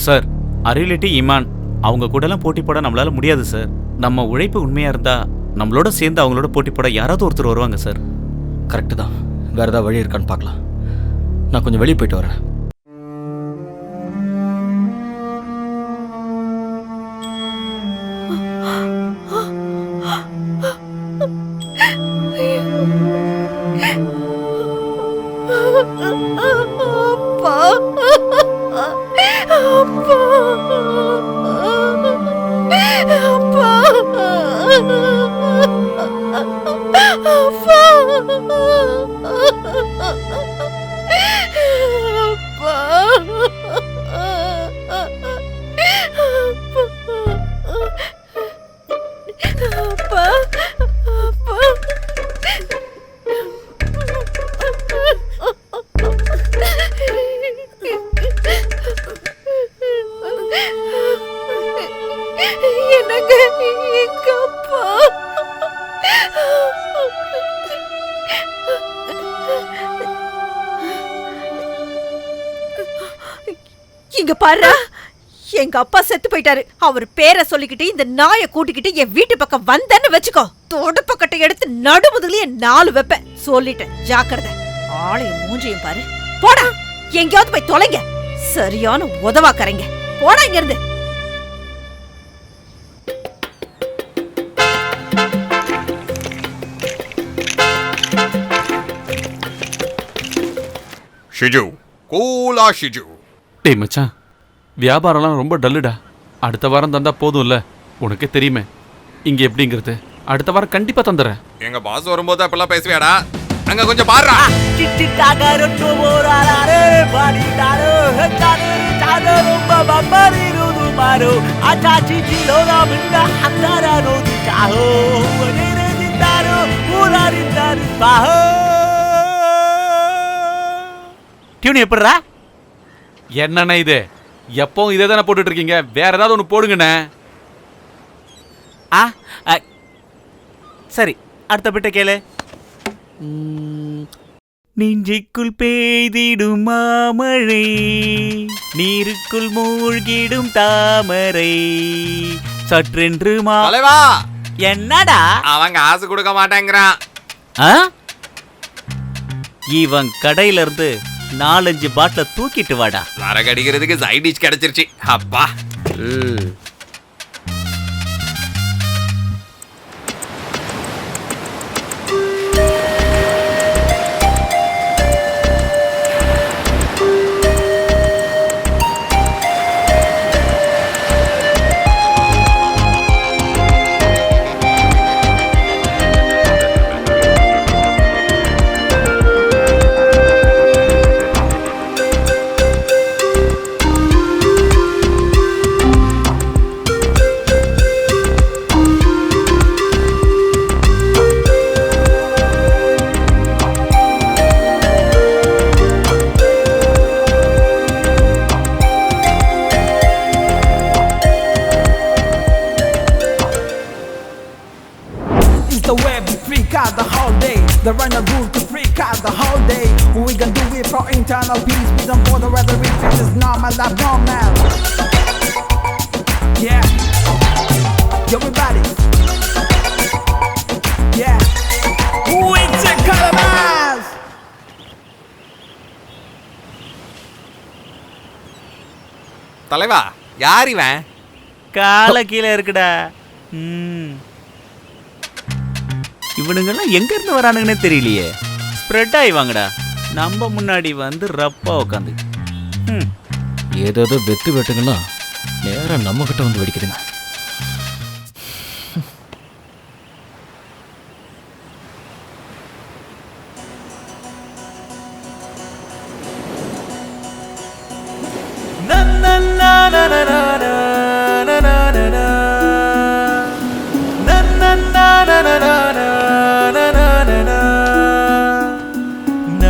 சார், அரியலிட்டி இமான் அவங்க கூடலாம் போட்டி போட நம்மளால முடியாது சார். நம்ம உழைப்பு உண்மையா இருந்தா நம்மளோட சேர்ந்து அவங்களோட போட்டி போட யாராவது ஒருத்தர் வருவாங்க சார். கரெக்டு தான். வேற ஏதாவது வழி இருக்கான்னு பார்க்கலாம். நான் கொஞ்சம் வெளியே போயிட்டு வரேன். இங்க பாரு, எங்க அப்பா செத்து போயிட்டாரு. அவர் பேரை சொல்லிக்கிட்டு இந்த நாயை கூட்டிக்கிட்டு என் வீட்டு பக்கம் வந்தேன்னு வச்சுக்கோ, தொடப்பக்கட்டை எடுத்து நடுமுதுலயே 4 வைப்பேன். சொல்லிட்டேன், ஜாக்கிரதை. ஆளையும் மூஞ்சையும் பாரு. போடா, எங்கேயாவது போய் தொலைங்க. சரியான உதவாக்கறீங்க. போடா இங்க இருந்து. ஷிஜு, கூலா ஷிஜு. டேய் மச்சான், வியாபாரம்லாம் ரொம்ப டல்லுடா. அடுத்த வாரம் தந்தா போதும்ல, உனக்கே தெரியுமே இங்க எப்படிங்கிறது. அடுத்த வாரம் கண்டிப்பா தந்துடுறேன். எங்க பாஸ் வரும்போது அப்பெல்லாம் பேசுவியாடா? அங்க கொஞ்சம் பாருடா. டியூன் எப்படிரா? என்னண்ணே இது? எப்பவும் இதே தானே போட்டுட்டு இருக்கீங்க, வேற ஏதாவது ஒன்று போடுங்கண்ணே. சரி, அடுத்த பிட்ட கேளு. நெஞ்சிக்குள் பெய்திடும் மாமழை, நீருக்குள் மூழ்கிடும் தாமரை, சற்றென்று தலைவா, என்னடா அவன் காசு கொடுக்க மாட்டேங்கிறான். இவன் கடையில இருந்து 4-5 பாட்டில தூக்கிட்டு வாடா. சரக்கு அடிக்கிறதுக்கு சைட் டிஷ் கிடைச்சிருச்சு. அப்பா. The runner rule to freak out the whole day. We gon' do it for internal peace. We don't bother whether it is normal or abnormal. Yeah. Everybody. Yeah. It's a calabash. தலைவா, யார் இவன்? கால கீழே இருக்குடா. இவனுங்கெல்லாம் எங்க இருந்து வரானுங்கன்னே தெரியலையே. Spread ஆகி வாங்கடா. நம்ம முன்னாடி வந்து ரப்பா உட்காந்து ஏதோ வெத்து வெட்டுங்கன்னா நேரம் நம்ம கிட்ட வந்து வெடிக்குதுங்க.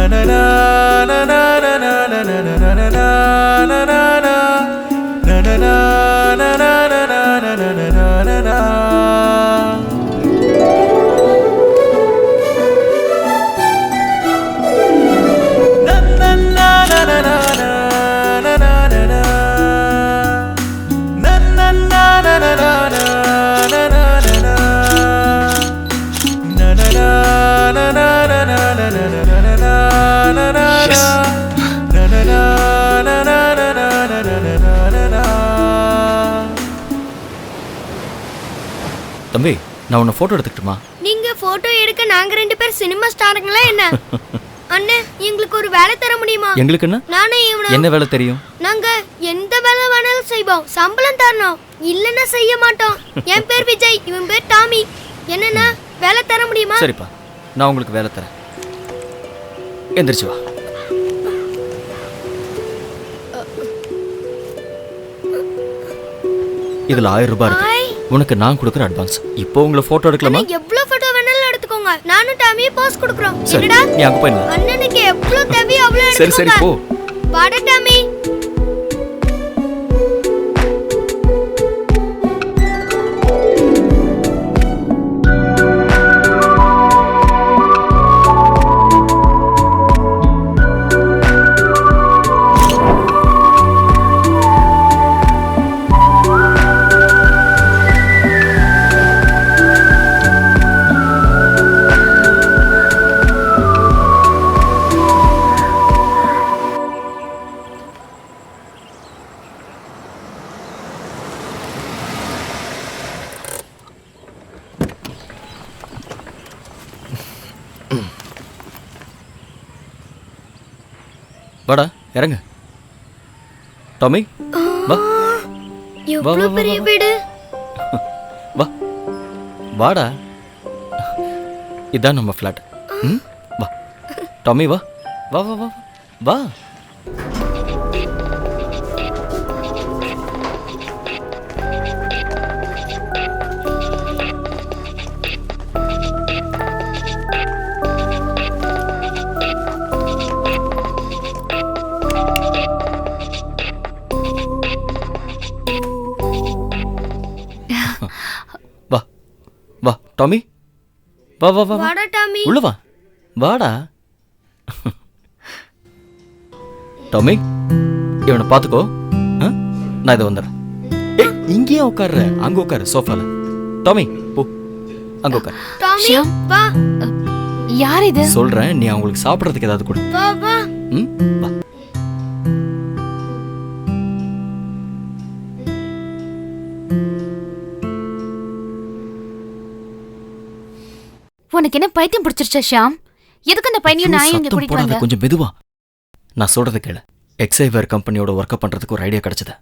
na na na na na na na na na na na na தம்பி, நான் உன்னை போட்டோ எடுத்துக்கிட்டுமா? நீங்க போட்டோ எடுக்க நாங்க 2 பேர் சினிமா ஸ்டாருங்களா என்ன? அண்ணே, எங்களுக்கு ஒரு வேலை தர முடியுமா? எங்களுக்கு என்ன? நானே இவனா. என்ன வேலை தெரியும்? நாங்க எந்த வேலை வேணாலும் செய்வோம். சம்பளம் தரணும். இல்லன்னா செய்ய மாட்டோம். என் பேர் விஜய், இவன் பேர் டாமி. என்னன்னா வேலை தர முடியுமா? சரிப்பா, நான் உங்களுக்கு வேலை தரேன். எந்திரிச்சு வா. இதுல 1000 ரூபாய் இருக்கு. உனக்கு நான் கொடுக்குற அட்வான்ஸ். இப்போ உங்களை போட்டோ எடுக்கலாமா? எவ்வளவு போட்டோ வேணாலும் எடுத்துக்கோங்க. நானும் டாமியே போஸ் கொடுக்குறோம். சரி, என்னடா? நீ அங்க போய் நில்லு. அண்ணனுக்கு எவ்வளவு தேவையோ அவ்வளவு சரி எடுத்துக்கோங்க. சரி போ. வாடா டாமி. வாடா, இறங்க. டாமி, வா. எவ்வளவு பெரிய வீடு. வா. வாடா. இதான் நம்ம ஃப்ளாட். வா. டாமி வா. வா வா வா. வா. வா டாமி, வா வா வா. வாடா டாமி. உள்ள வா. வாடா. டாமி, இவனை பாத்துக்கோ. நான் இதை வந்துடுறேன். ஏய், இங்கேயே உட்கார்ற. அங்க உட்காரு சோஃபால. டாமி போ, அங்க உட்காரு. டாமி வா. யார் இது? சொல்றேன், நீ அவங்களுக்கு சாப்பிடறதுக்கு ஏதாவது கொடு. வா வா. வா. உனக்கு என்ன பைத்தியம் பிடிச்சிருச்சா ஷியாம்? எதுக்கு அந்த பையனையும் நான் இங்க கூட்டிட்டு வந்த? கொஞ்சம் மெதுவா. நான் சொல்றத கேளு. எக்ஸைவேர் கம்பெனியோட ஒர்க் பண்றதுக்கு ஒரு ஐடியா கிடைச்சது.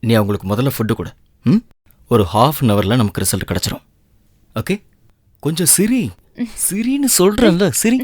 நீ அவங்களுக்கு முதல்ல ஃபுட்டு கொடு. ஒரு 1/2 hourல நமக்கு ரிசல்ட் கிடைச்சிரும். ஓகே? கொஞ்சம் சிரி. சிரின்னு சொல்றேன்ல, சிரி.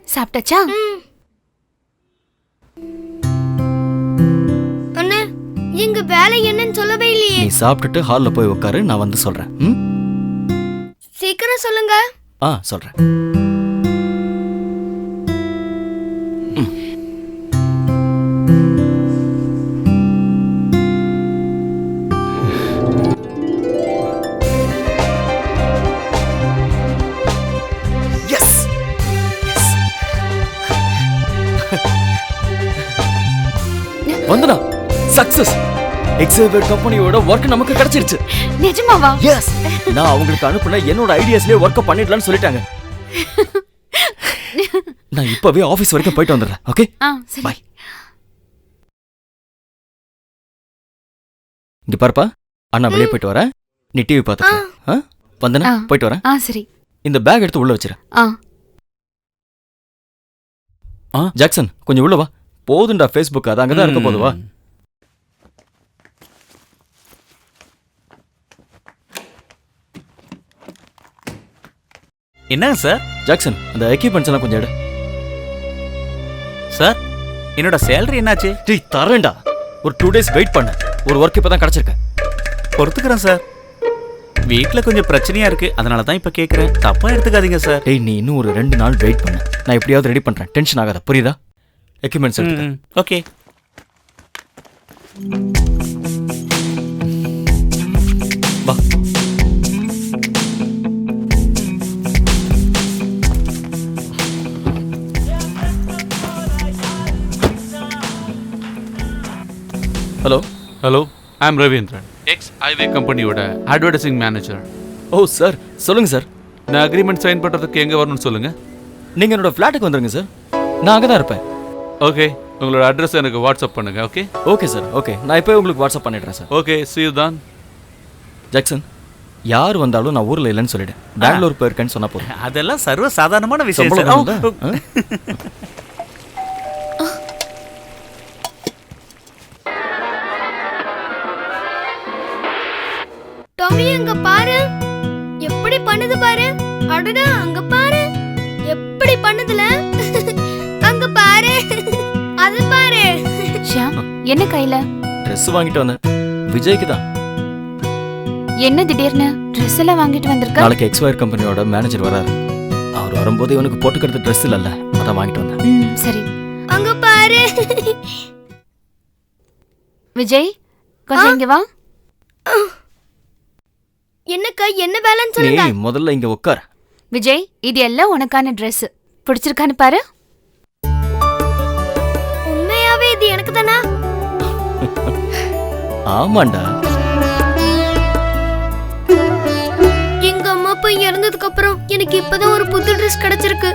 சாப்பிட்டாச்சா? அண்ணா, எங்க வேலை என்னன்னு சொல்லவே இல்லையே. நீ சாப்பிட்டுட்டு ஹால்ல போய் உட்காரு, நான் வந்து சொல்றேன். சீக்கிரம் சொல்லுங்க. சொல்றேன். வந்தனா சக்சஸ். எக்ஸைவேர் கம்பெனியோட வர்க் நமக்கு கிடைச்சிருச்சு. நிஜமாவா? எஸ். நான் அவங்களுக்கு அனுப்புன என்னோட ஐடியாஸ்லயே வர்க் பண்ணிடலாம்னு சொல்லிட்டாங்க. நான் இப்பவே ஆபீஸ் வரைக்கும் போயிட்டு வந்துடுறேன். ஓகே? சரி. பை. இங்க பாருப்பா, அண்ணா வெளியே போயிட்டு வரேன். நீ டிவி பார்த்துக்க. வந்தனா போயிட்டு வரேன். சரி. இந்த பேக் எடுத்து உள்ள வச்சிரு. ஜாக்சன் கொஞ்சம் உள்ள வா. போதுண்டா ஃபேஸ்புக், அது அங்கதான் இருக்க போது வா. என்னங்க சார்? ஜாக்சன் அந்த எக்யூப்மெண்ட்ஸ் எல்லாம் கொஞ்சம் எடு. சார் என்னோட சேலரி என்னாச்சு? டேய் தரேன்டா, ஒரு 2 days வெயிட் பண்ண. ஒரு ஒர்க் இப்பதான் கிடைச்சிருக்கு. பொறுத்துக்கிறேன் சார். வீட்டில் கொஞ்சம் பிரச்சனையா இருக்கு, அதனால தான் இப்போ கேட்குறேன். தப்பா எடுத்துக்காதீங்க சார். டேய் நீ இன்னும் ஒரு 2 நாள் வெயிட் பண்ண, நான் எப்படியாவது ரெடி பண்றேன். டென்ஷன் ஆகாத, புரியுதா? எக்யூப்மெண்ட்ஸ் எடுத்து. ஓகே. வா. Hello hello, I am Ravindran, X Ivy கம்பெனியோட அட்வர்டைசிங் மேனேஜர். ஓ சார், சொல்லுங்க சார். நான் அக்ரிமெண்ட் சைன் பண்ணுறதுக்கு எங்கே வரணும்னு சொல்லுங்கள். நீங்கள் என்னோட ஃப்ளாட்டுக்கு வந்துருங்க சார், நான் அங்கே தான் இருப்பேன். ஓகே, உங்களோட அட்ரஸ் எனக்கு வாட்ஸ்அப் பண்ணுங்கள். Okay okay sir, okay. நான் இப்போ உங்களுக்கு வாட்ஸ்அப் பண்ணிடுறேன் சார். ஓகே, see you தான். ஜாக்சன், யார் வந்தாலும் நான் ஊரில் இல்லைன்னு சொல்லிடு. பெங்களூர் போயிருக்கேன்னு சொன்னால் போதும். அதெல்லாம் சர்வ சாதாரணமான விஷயம் சார். சம்பளம் வரும்ல? டாமி அங்க பாரு, எப்படி பண்ணுது பாரு. அடடா அங்க பாரு, எப்படி பண்ணுதுல. அங்க பாரு, அது பாரு. ஷாம் என்ன கையில? ட்ரெஸ் வாங்கிட்டு வந்தேன், விஜய்க்கு தான். என்ன திடீர்னு ட்ரெஸ் எல்லாம் வாங்கிட்டு வந்திருக்க? நாளைக்கு எக்ஸ்வயர் கம்பெனியோட மேனேஜர் வராரு. அவர் வரும்போது இவனுக்கு போட்டுக்கிறது ட்ரெஸ் இல்லைல்ல, அதான் வாங்கிட்டு வந்தேன். சரி. அங்க பாரு. விஜய் கொஞ்சம் இங்க வா. என்னக்கா என்ன வேலைன்னு சொல்லுங்க. நீ முதல்ல இங்க உட்கார். விஜய் இது எல்லாம் உனக்கான ட்ரெஸ், பிடிச்சிருக்கான்னு பாரு. உண்மையாவே இது எனக்கு தானா? ஆமாண்டா. எங்க அம்மா அப்பா இறந்ததுக்கு அப்புறம் எனக்கு இப்பதான் ஒரு புது ட்ரெஸ் கிடைச்சிருக்கு.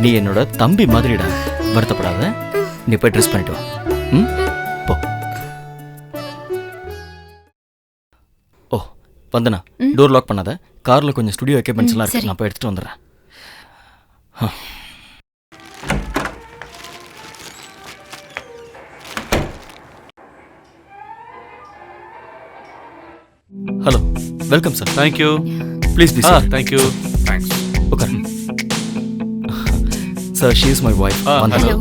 நீ என்னோட தம்பி மாதிரிடா, வருத்தப்படாத. நீ போய் ட்ரெஸ் பண்ணிட்டு வா. போ. ஓ வந்தனா, டோர் லாக் பண்ணாத. கார்ல கொஞ்சம் ஸ்டுடியோ எக்யூப்மெண்ட்ஸ் எல்லாம் இருக்கு, நான் போய் எடுத்துட்டு வந்துடுறேன். Hello, welcome sir. Thank you. Please be sir. Thank you. Thanks. உட்கார். Sir, she is my wife. Hello.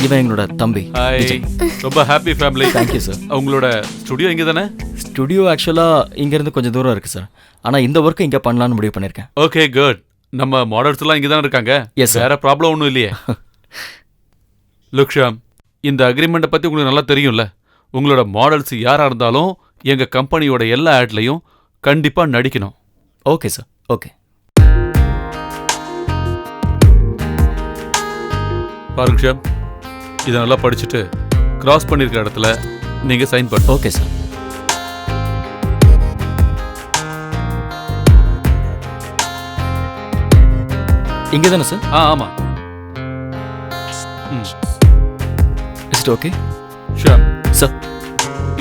இவன் எங்களோட தம்பி. ஹாய், ரொம்ப ஹாப்பி ஃபேமிலி. Thank you sir. உங்களோட ஸ்டுடியோ இங்கே தானே? ஸ்டுடியோ ஆக்சுவலாக இங்கேருந்து கொஞ்சம் தூரம் இருக்குது சார். ஆனால் இந்த ஒர்க்கை இங்கே பண்ணலான்னு முடிவு பண்ணியிருக்கேன். Okay good. நம்ம மாடல்ஸ் எல்லாம் இங்கே தானே இருக்காங்க? Yes sir. வேற ப்ராப்ளம் ஒன்றும் இல்லையே? லுக் ஷாம், இந்த அக்ரிமெண்ட்டை பற்றி உங்களுக்கு நல்லா தெரியும்ல. உங்களோட மாடல்ஸ் யாராக இருந்தாலும் எங்கள் கம்பெனியோட எல்லா ஆட்லையும் கண்டிப்பாக நடிக்கணும். Okay sir, okay. பாருங்க ஷாம், இதை நல்லா படிச்சுட்டு கிராஸ் பண்ணியிருக்க இடத்துல நீங்கள் சைன் பண்ணு. Okay sir. இங்கே தானே சார்? ஆமாம். Is it okay? Sham sir,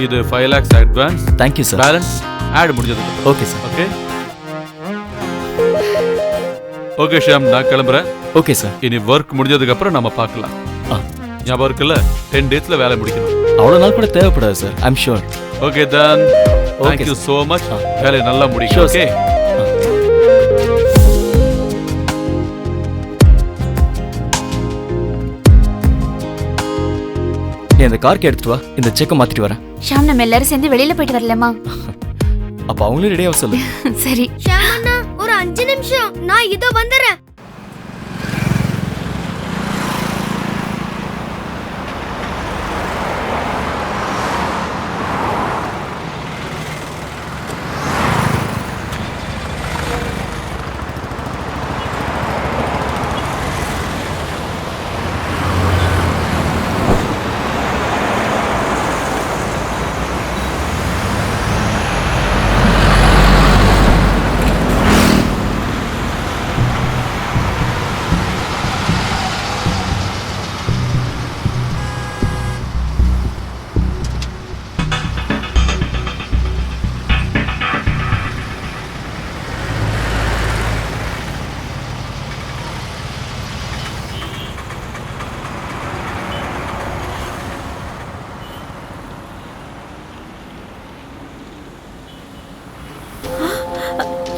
இது 5 lakhs advance. Thank you sir. Balance ad முடிஞ்சது. Okay sir. Okay okay Sham, நான் கிளம்புறேன். Okay sir. இனி ஒர்க் முடிஞ்சதுக்கு அப்புறம் நம்ம பார்க்கலாம். ஞாபகம் இருக்குல்ல, 10 daysல வேலை முடிக்கணும். அவ்வளோ நாள் கூட தேவைப்படாது sir, I am sure. Okay தான். Thank you so much. வேலையை நல்லா முடிக்கும். ஓகே. நீ அந்த கார்க்கு எடுத்துட்டு வா, இந்த செக்கை மாத்திட்டு வரேன். ஷாம் நம்ம எல்லாரும் சேர்ந்து வெளியில போயிட்டு வரலாமா? அப்போ அவங்களே ரெடியாக சொல்லு. சரி. ஷாம் அண்ணா ஒரு 5 நிமிஷம், நான் இதோ வந்துடுறேன்.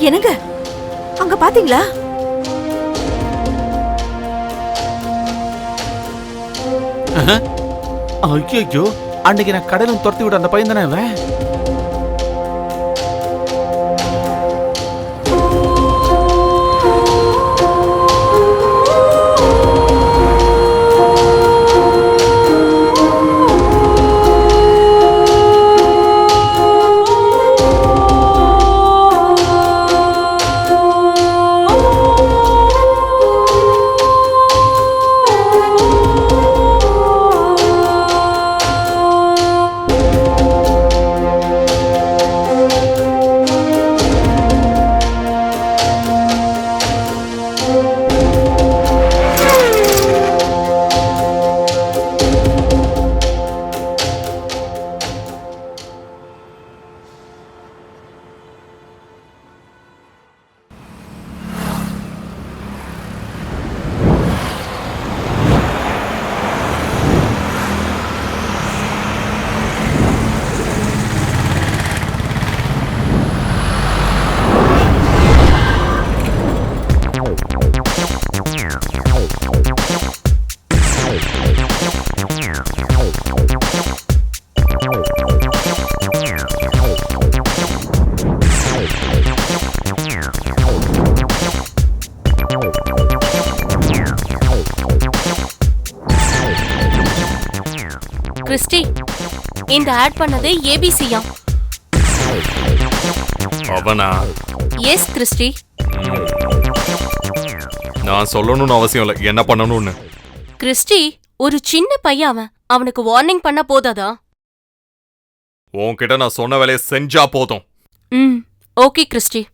என்னங்க அங்க பாத்தீங்களா? ஐயோ, அன்னைக்கு நான் கடையில துரத்தி விட அந்த பையன் தானே இவன்? கிறிஸ்டி, இந்த ஆட் பண்ணது ஏபிசியா? அவனா? Yes Christy. நான் சொல்லணும்னு அவசியம் இல்லை என்ன பண்ணணும்னு. கிறிஸ்டி, ஒரு சின்ன பையன் அவன். அவனுக்கு வார்னிங் பண்ண போதாதா? உன்கிட்ட நான் சொன்ன வேலையை செஞ்சா போதும். Okay Christy.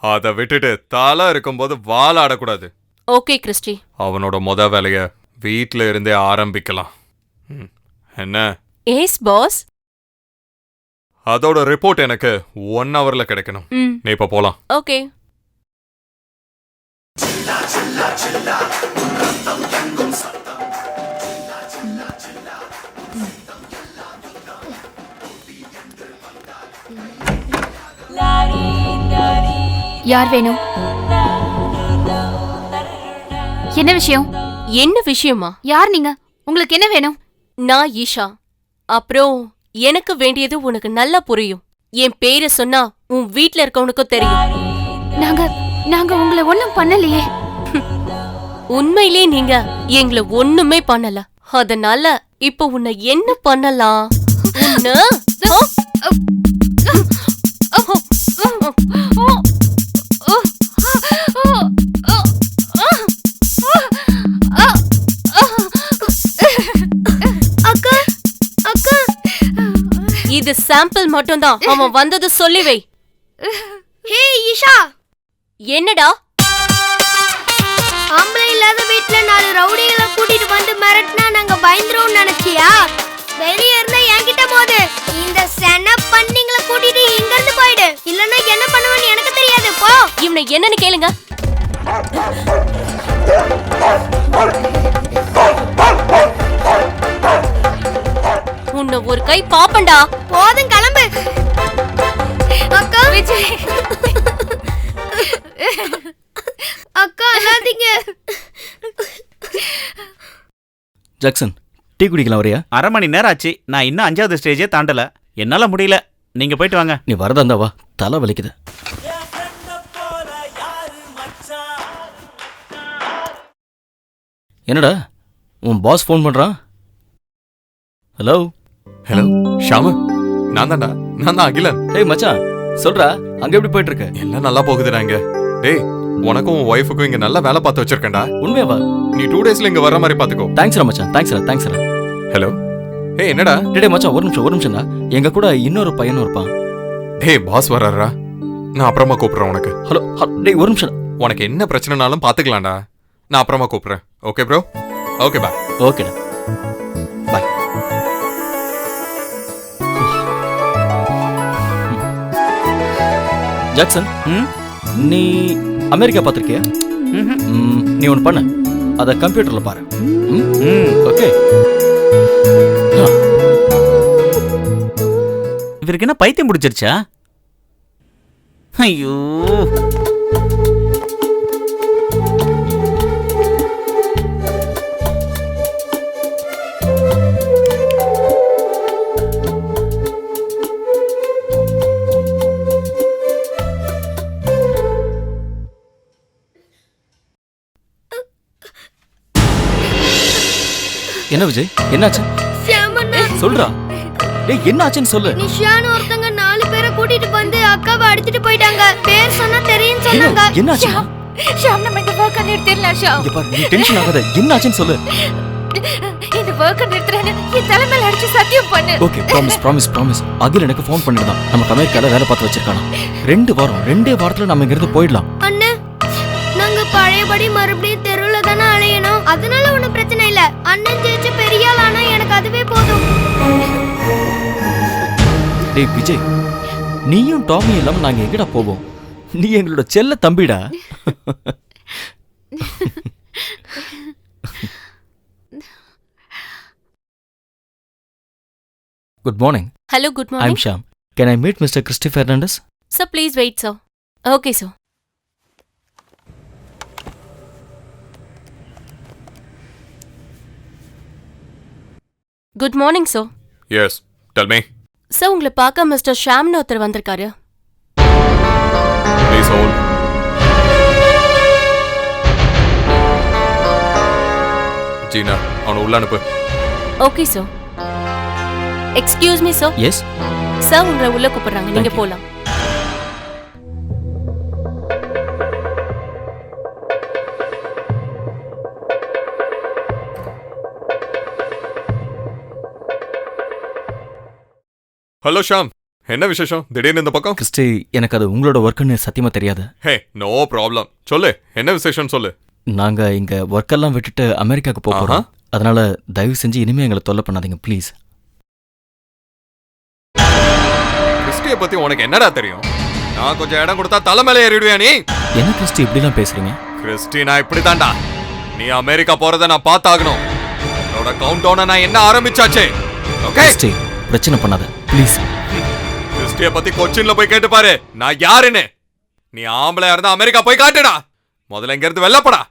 அதை விட்டுட்டு தலை இருக்கும்போது வாழ ஆடக்கூடாது. Okay Christie. அவனோட வேலைய வீட்ல இருந்தே ஆரம்பிக்கலாம். என்ன? S pass. அதோட ரிப்போர்ட் எனக்கு 1 hourல கிடைக்கணும். நீ இப்ப போலாம். ஓகே. யார் வேணும்? என்ன விஷயம்? என்ன விஷயமா? யார் நீங்க? உங்களுக்கு என்ன வேணும்? நான் ஈஷா. அப்புறம் எனக்கு வேண்டியது உனக்கு நல்லா புரியும். என் பேரை சொன்னா உன் வீட்ல இருக்கவனுக்கும் தெரியும். நாங்க உங்களை ஒண்ணும் பண்ணலையே. உண்மையிலே நீங்க எங்களை ஒண்ணுமே பண்ணல. அதனால இப்ப உன்னை என்ன பண்ணலாம்? இது சாம்பிள் மட்டும்தான். அவன் வந்தது சொல்லி வை. ஹே ஈஷா, என்னடா? ஆம்பளை இல்லாத வீட்ல 4 ரவுடிகளை கூட்டிட்டு வந்து மிரட்டினா நாங்க பயந்துரும் நினைச்சியா? வெளியே இருந்தா என்கிட்ட போது இந்த சென பண்ணிங்களை கூட்டிட்டு இங்க இருந்து போயிடு. இல்லன்னா என்ன பண்ணுவேன்னு எனக்கு தெரியாது. போ. இவனை என்னன்னு கேளுங்க. உன்னை ஒரு கை பாப்பண்டா. போதும், கிளம்பு. அக்கா விஜய். அக்கா அழாதீங்க. ஜாக்சன், டீ குடிக்கலாம் வரியா? 1/2 மணி நேரம் ஆச்சு. நான் இன்னும் 5வது ஸ்டேஜே தாண்டல. என்னால முடியல. நீங்க போயிட்டு வாங்க. நீ வரதா இருந்தா வா, தலை வலிக்குது. என்னடா உன் பாஸ் ஃபோன் பண்றான்? ஹலோ ஹலோ ஷாமு, நான் தான் அகிலன். டேய் மச்சான், சொல்றா, அங்க எப்படி போயிட்டு இருக்கு? எல்லாம் நல்லா போகுதுடா இங்க. டேய், உனக்கும் உன் ஒய்ஃபுக்கும் இங்க நல்லா வேலை பார்த்து வச்சிருக்கேன்டா. உண்மையாவா? நீ 2 daysல இங்க வர மாதிரி பாத்துக்கோ. தேங்க்ஸ்ரா மச்சான், தேங்க்ஸ்ரா. ஹலோ. ஏய் என்னடா? டேய் மச்சான், ஒரு நிமிஷம்டா. எங்க கூட இன்னொரு பையனும் இருப்பான். டேய் பாஸ் வர்றாரா? நான் அப்புறமா கூப்பிடுறேன் உனக்கு. ஹலோ டேய், ஒரு நிமிஷம். உனக்கு என்ன பிரச்சனைனாலும் பாத்துக்கலாம்டா. நான் அப்புறமா கூப்பிடுறேன். Okay bro? Okay bye. ஓகேடா, பாய். ஜாக்சன், நீ அமெரிக்கா பார்த்திருக்கியா? நீ ஒன்று பண்ண, அதை கம்ப்யூட்டர்ல பாரு. ஓகே. இவருக்கு என்ன பைத்தியம் பிடிச்சிருச்சா? ஐயோ என்ன விஜய் என்னாச்சு ஷியாமண்ணா சொல்றா டேய் என்னாச்சுன்னு சொல்லு நிஷான்னு ஒருத்தங்க 4 பேரை கூட்டிட்டு வந்து அக்காவை அடிச்சிட்டு போயிட்டாங்க. பேர் சொன்னா தெரியும் சொன்னாங்க. என்னாச்சு ஷாம் நம்ம இந்த ஒர்க்கை நிறுத்திடலாம் ஷாம். இங்க பாரு நீ டென்ஷன் ஆகாத என்னாச்சுன்னு சொல்லு இந்த ஒர்க்கை நிறுத்துறேன்னு என் தலைமையில அடிச்சு சத்தியம் பண்ணு. ஓகே ப்ராமிஸ் அகில் எனக்கு ஃபோன் பண்ணிருந்தான். நமக்கு அமெரிக்கால வேலை பார்த்து வச்சிருக்கானா 2 வாரம் 2 வாரத்துல நம்ம இங்க இருந்து போயிடலாம். அண்ணே நாங்க பழையபடி மறுபடியும் தெருவுல தானே அலையணும். அதனால ஒண்ணும் பிரச்சனை இல்ல. அண்ணன் ஜெயிச்சு பெரிய ஆளானா எனக்கு அதுவே போதும். டேய் விஜய் நீயும் டாமி இல்லாம நாங்க எங்கடா போவோம்? நீ எங்களோட செல்ல தம்பிடா. Good morning. Hello good I morning am Sham. Can I meet mister Christy Fernandes? Sir please wait sir. Okay sir. Good morning sir. Yes tell me. Sir உங்களை பார்க்க மிஸ்டர் ஷாம்னு ஒருத்தர் வந்திருக்காரு. Please hold. ஜீனா அவனை உள்ள அனுப்பு. Okay sir. Excuse me sir. Yes. Sir உங்களை உள்ள கூப்பிடுறாங்க, நீங்க போலாம். ஹலோ ஷாம், என்ன விசேஷம் திடீர்னு இந்த பக்கம்? கிறிஸ்டி எனக்கு அது உங்களோட ஒர்க்குன்னு சத்தியமா தெரியாது. ஹே நோ ப்ராப்ளம், சொல்லு என்ன விசேஷம் சொல்லு. நாங்க இங்க ஒர்க்கெல்லாம் விட்டுட்டு அமெரிக்காக்கு போறோம். அதனால தயவு செஞ்சு இனிமே எங்களை தொல்லை பண்ணாதீங்க ப்ளீஸ். கிறிஸ்டியை பத்தி உனக்கு என்னடா தெரியும்? நான் கொஞ்சம் இடம் கொடுத்தா தலை மேலே ஏறிடுவியா நீ? என்ன கிறிஸ்டி இப்படிலாம் பேசுறீங்க? கிறிஸ்டி நான் இப்படி தாண்டா. நீ அமெரிக்கா போறத நான் பார்த்தாகணும். என்னோட கவுண்ட் டவுனை நான் என்ன ஆரம்பிச்சாச்சே. ஓகே கிறிஸ்டி பிரச்சனை பண்ணாத ப்ளீஸ். கிறிஸ்டியை பத்தி கொச்சின்ல போய் கேட்டு பாரு நான் யாருன்னு. நீ ஆம்பளையா இருந்தா அமெரிக்கா போய் காட்டுடா. முதல்ல இங்க இருந்து வெள்ளப்படா.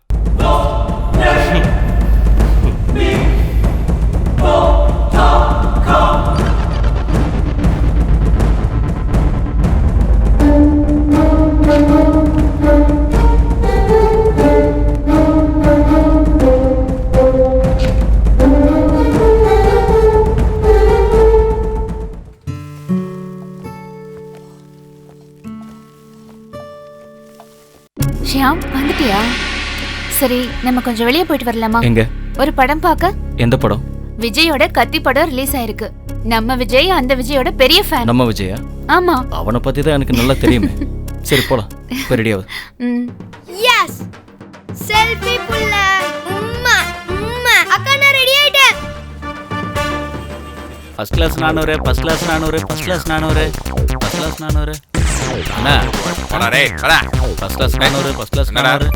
ஷியாம் வந்துட்டியா? சரி நம்ம கொஞ்சம் வெளியே போயிட்டு வரலாமா? எங்க? ஒரு படம் பார்க்க. எந்த படம்? விஜயோட கத்தி படம் ரிலீஸ் ஆயிருக்கு. நம்ம விஜய் அந்த விஜயோட பெரிய ஃபேன். நம்ம விஜயா? ஆமா. அவனை பத்தி தான் எனக்கு நல்லா தெரியுமே. சரி போலாம். இப்போ ரெடி ஆகுது. எஸ் செல்ஃபி புள்ள. உம்மா உம்மா அக்கா நான் ரெடி ஆயிட்டேன். First class 400, first class 400, first class 400, first class 400. அண்ணா வாடா டேய் வாடா. First class 400, first class 400,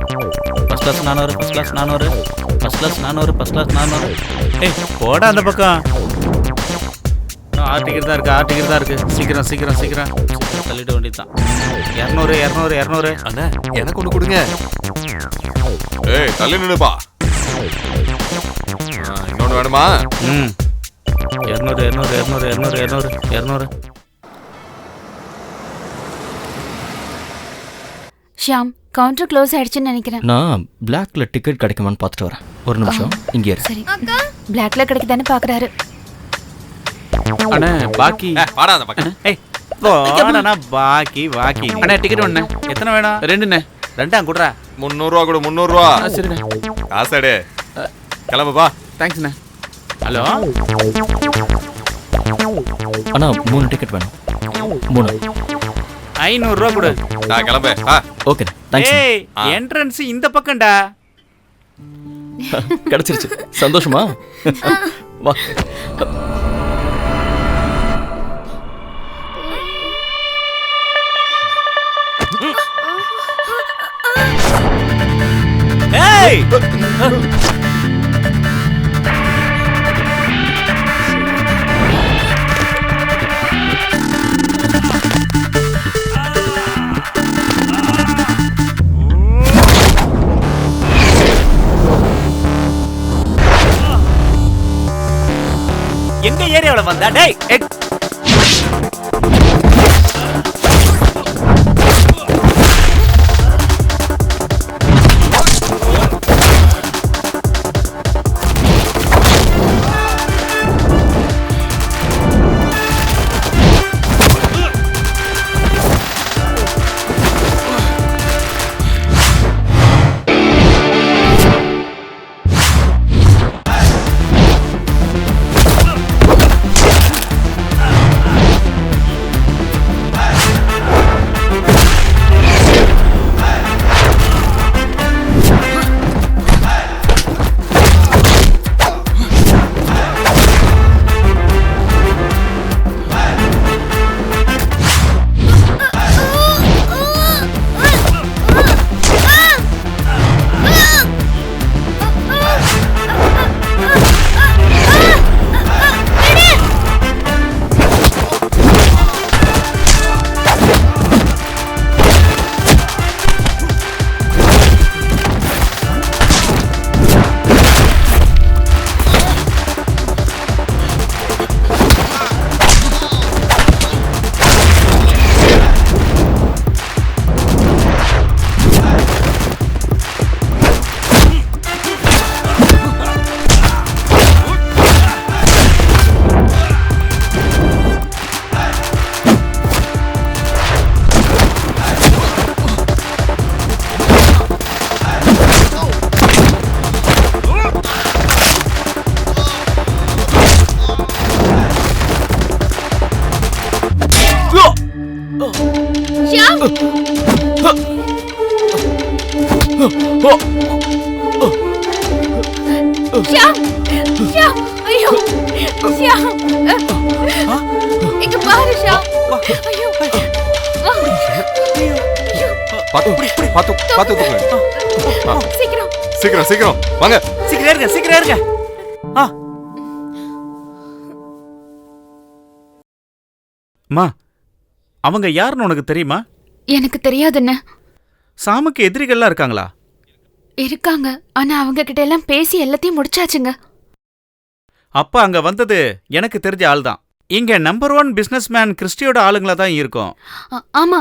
first class 400, first class 400, first class 400, first class 400. ஏய் போடா அந்த பக்கம். ஆர்டிக்கெட் தான் இருக்கு, ஆர்டிக்கெட் தான் இருக்கு. சீக்கிரம் சீக்கிரம் சீக்கிரம் தள்ளிட்டு வேண்டியதுதான். 200 200 200. அண்ணா எனக்கு ஒன்று கொடுங்க. ஏய் தள்ளி நின்னுப்பா. இன்னொன்று வேணுமா? 200 200 200 200 200 200. ஷியாம் கவுண்டர் க்ளோஸ் ஆயிடுச்சுன்னு நினைக்கிறேன். நான் பிளாக்ல டிக்கெட் கிடைக்குமான்னு பார்த்துட்டு வரேன். ஒரு நிமிஷம் இங்கே இரு. சரி பிளாக்ல கிடைக்குதானே பாக்குறாரு. அண்ணே பாக்கி வாடா அந்த பக்கம். ஏய் போடா பாக்கி பாக்கி. அண்ணே டிக்கெட் ஒண்ணே. எத்தனை வேணும்? 2ண்ணே. 2 குடுறா. 300 ரூபா கொடு. 300 ரூபா. சரிண்ணே. காசடே கிளம்புப்பா. தேங்க்ஸ்ண்ணே. ஹலோ அண்ணா 3 டிக்கெட் வேணும். 3. 500 ரூபா கொடு. நான் கிளம்பு. Okay thanks. ஏய் என்ட்ரன்ஸ் இந்த பக்கம்டா. கிடைச்சிருச்சு. சந்தோஷமா? வா. ஏய் எங்க ஏரியாவுல வந்தா டேய் ஷியாம் ஷியாம் ஐயோ ஷியாம் இங்க பாரு ஷியாம் ஐயோ பாத்து சீக்கிரம் சீக்கிரம் வாங்க. சீக்கிரம் இருங்க அம்மா அவங்க யாருன்னு உனக்கு தெரியுமா? எனக்கு தெரியாதுண்ணே. சாமுக்கு எதிரிகள்லாம் இருக்காங்களா? இருக்காங்க, ஆனா அவங்க கிட்ட எல்லாம் பேசி எல்லாத்தையும் முடிச்சாச்சுங்க. அப்ப அங்க வந்தது எனக்கு தெரிஞ்ச ஆள் தான். இங்க நம்பர் 1 பிசினஸ்மேன் கிறிஸ்டியோட ஆளுங்களா தான் இருக்கும். ஆமா,